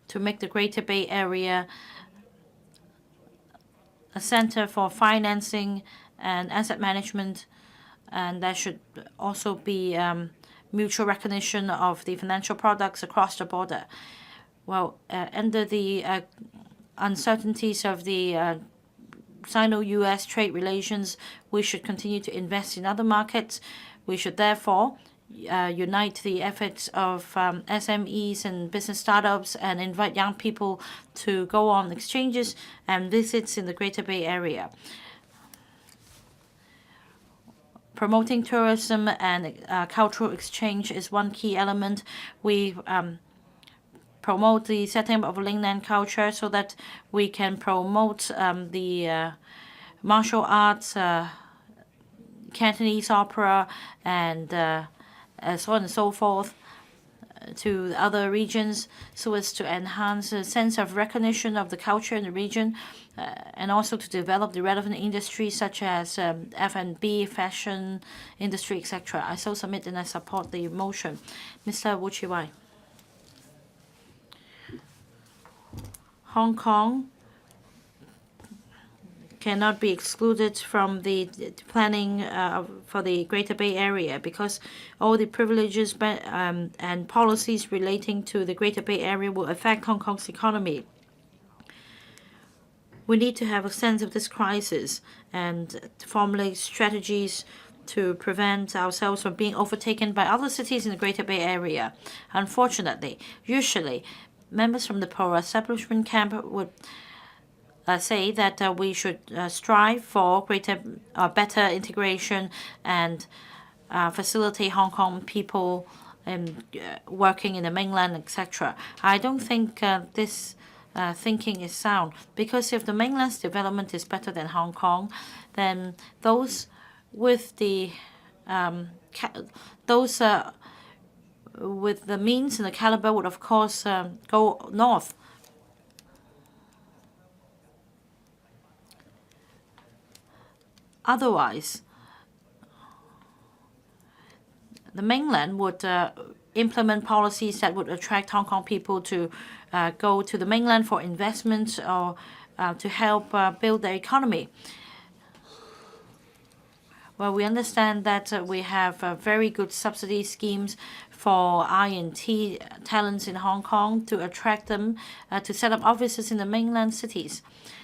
to make the Greater Bay Area a center for financing and asset management, and there should also be mutual recognition of the financial products across the border. Well, under the uncertainties of the Sino-US trade relations, we should continue to invest in other markets. We should therefore unite the efforts of SMEs and business startups and invite young people to go on exchanges and visits in the Greater Bay Area. Promoting tourism and cultural exchange is one key element. We promote the setting up of Lingnan culture so that we can promote the martial arts, Cantonese opera, and so on and so forth to other regions, so as to enhance a sense of recognition of the culture in the region, and also to develop the relevant industries such as F&B, fashion industry, etc. I so submit and I support the motion. Mr. Wu Chi-wai. Hong Kong cannot be excluded from the planning for the Greater Bay Area because all the privileges and policies relating to the Greater Bay Area will affect Hong Kong's economy. We need to have a sense of this crisis and formulate strategies to prevent ourselves from being overtaken by other cities in the Greater Bay Area. Unfortunately, usually, members from the pro-establishment camp would say that we should strive for better integration and facilitate Hong Kong people working in the mainland, etc. I don't think this thinking is sound, because if the mainland's development is better than Hong Kong, then those with the with the means and the caliber would of course go north. Otherwise, the mainland would implement policies that would attract Hong Kong people to go to the mainland for investments or to help build their economy. Well, we understand that we have very good subsidy schemes for I&T talents in Hong Kong to attract them to set up offices in the mainland cities.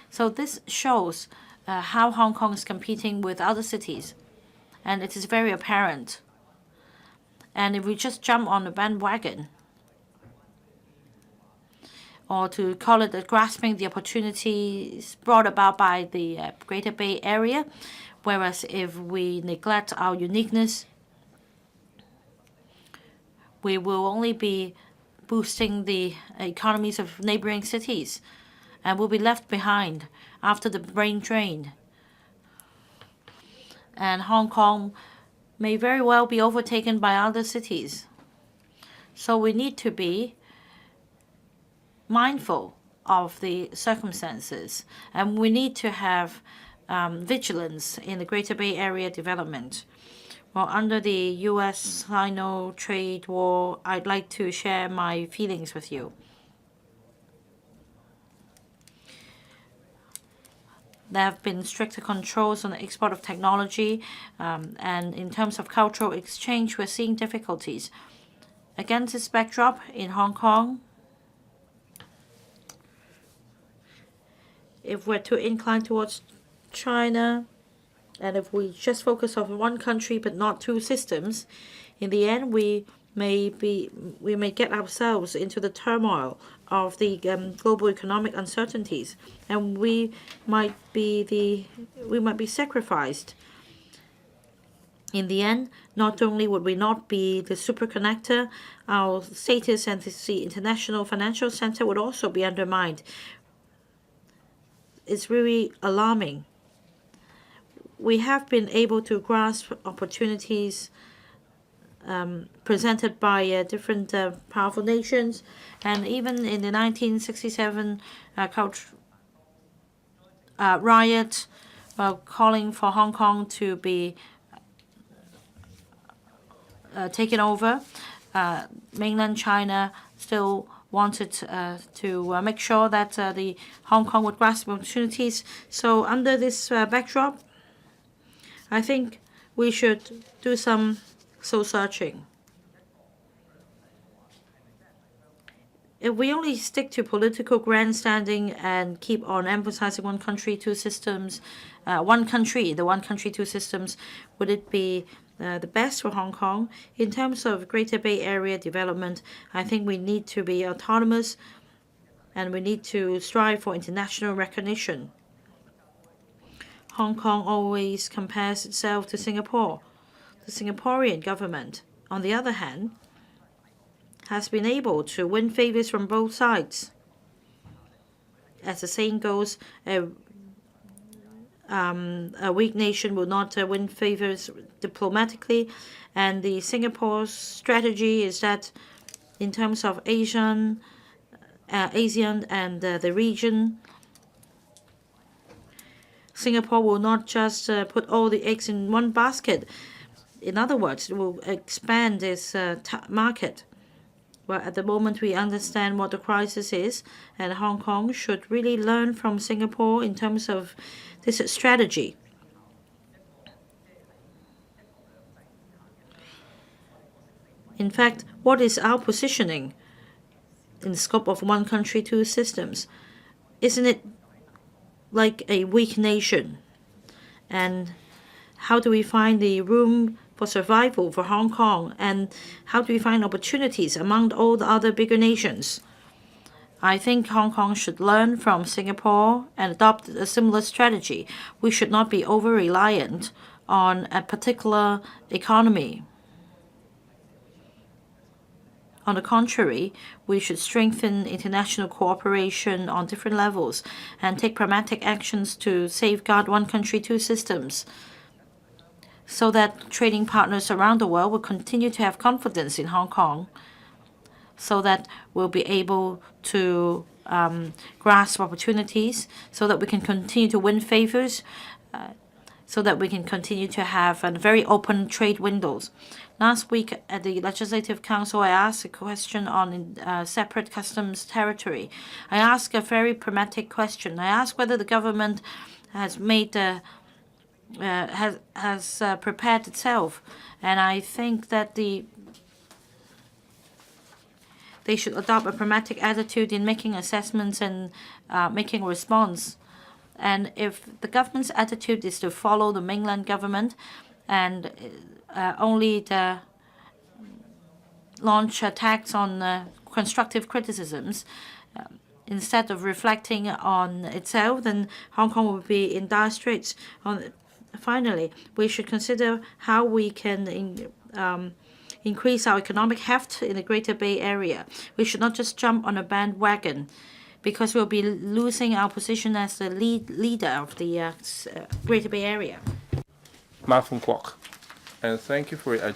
So this shows how Hong Kong is competing with other cities, and it is very apparent. And if we just jump on the bandwagon, or to call it grasping the opportunities brought about by the Greater Bay Area, whereas if we neglect our uniqueness, we will only be boosting the economies of neighboring cities and will be left behind after the brain drain. And Hong Kong may very well be overtaken by other cities. So we need to be mindful of the circumstances, and we need to have vigilance in the Greater Bay Area development. Well, under the U.S.-Sino trade war, I'd like to share my feelings with you. There have been stricter controls on the export of technology, and in terms of cultural exchange, we're seeing difficulties. Against this backdrop, in Hong Kong, if we're too inclined towards China, and if we just focus on one country but not two systems, in the end we may get ourselves into the turmoil of the global economic uncertainties, and we might be sacrificed. In the end, not only would we not be the superconnector, our status as the international financial center would also be undermined. It's really alarming. We have been able to grasp opportunities presented by different powerful nations, and even in the 1967 riot, calling for Hong Kong to be taken over, mainland China still wanted to make sure that the Hong Kong would grasp opportunities. So under this backdrop, I think we should do some soul-searching. If we only stick to political grandstanding and keep on emphasizing one country, two systems, one country, two systems, would it be the best for Hong Kong? In terms of Greater Bay Area development, I think we need to be autonomous and we need to strive for international recognition. Hong Kong always compares itself to Singapore. The Singaporean government, on the other hand, has been able to win favors from both sides. As the saying goes, a weak nation will not win favors diplomatically, and the Singapore's strategy is that in terms of ASEAN and the region, Singapore will not just put all the eggs in one basket. In other words, it will expand its market. Well, at the moment, we understand what the crisis is, and Hong Kong should really learn from Singapore in terms of this strategy. In fact, what is our positioning in the scope of one country, two systems? Isn't it like a weak nation? And how do we find the room for survival for Hong Kong? And how do we find opportunities among all the other bigger nations? I think Hong Kong should learn from Singapore and adopt a similar strategy. We should not be over-reliant on a particular economy. On the contrary, we should strengthen international cooperation on different levels and take pragmatic actions to safeguard one country, two systems, so that trading partners around the world will continue to have confidence in Hong Kong, so that we'll be able to grasp opportunities, so that we can continue to win favors, so that we can continue to have a very open trade windows. Last week at the Legislative Council, I asked a question on separate customs territory. I asked a very pragmatic question. I asked whether the government has made has prepared itself, and I think that they should adopt a pragmatic attitude in making assessments and making a response. And if the government's attitude is to follow the mainland government and only launch attacks on constructive criticisms, instead of reflecting on itself, then Hong Kong will be in dire straits. Finally, we should consider how we can increase our economic heft in the Greater Bay Area. We should not just jump on a bandwagon, because we'll be losing our position as the leader of the Greater Bay Area. Ma Fung Kwok, and thank you for your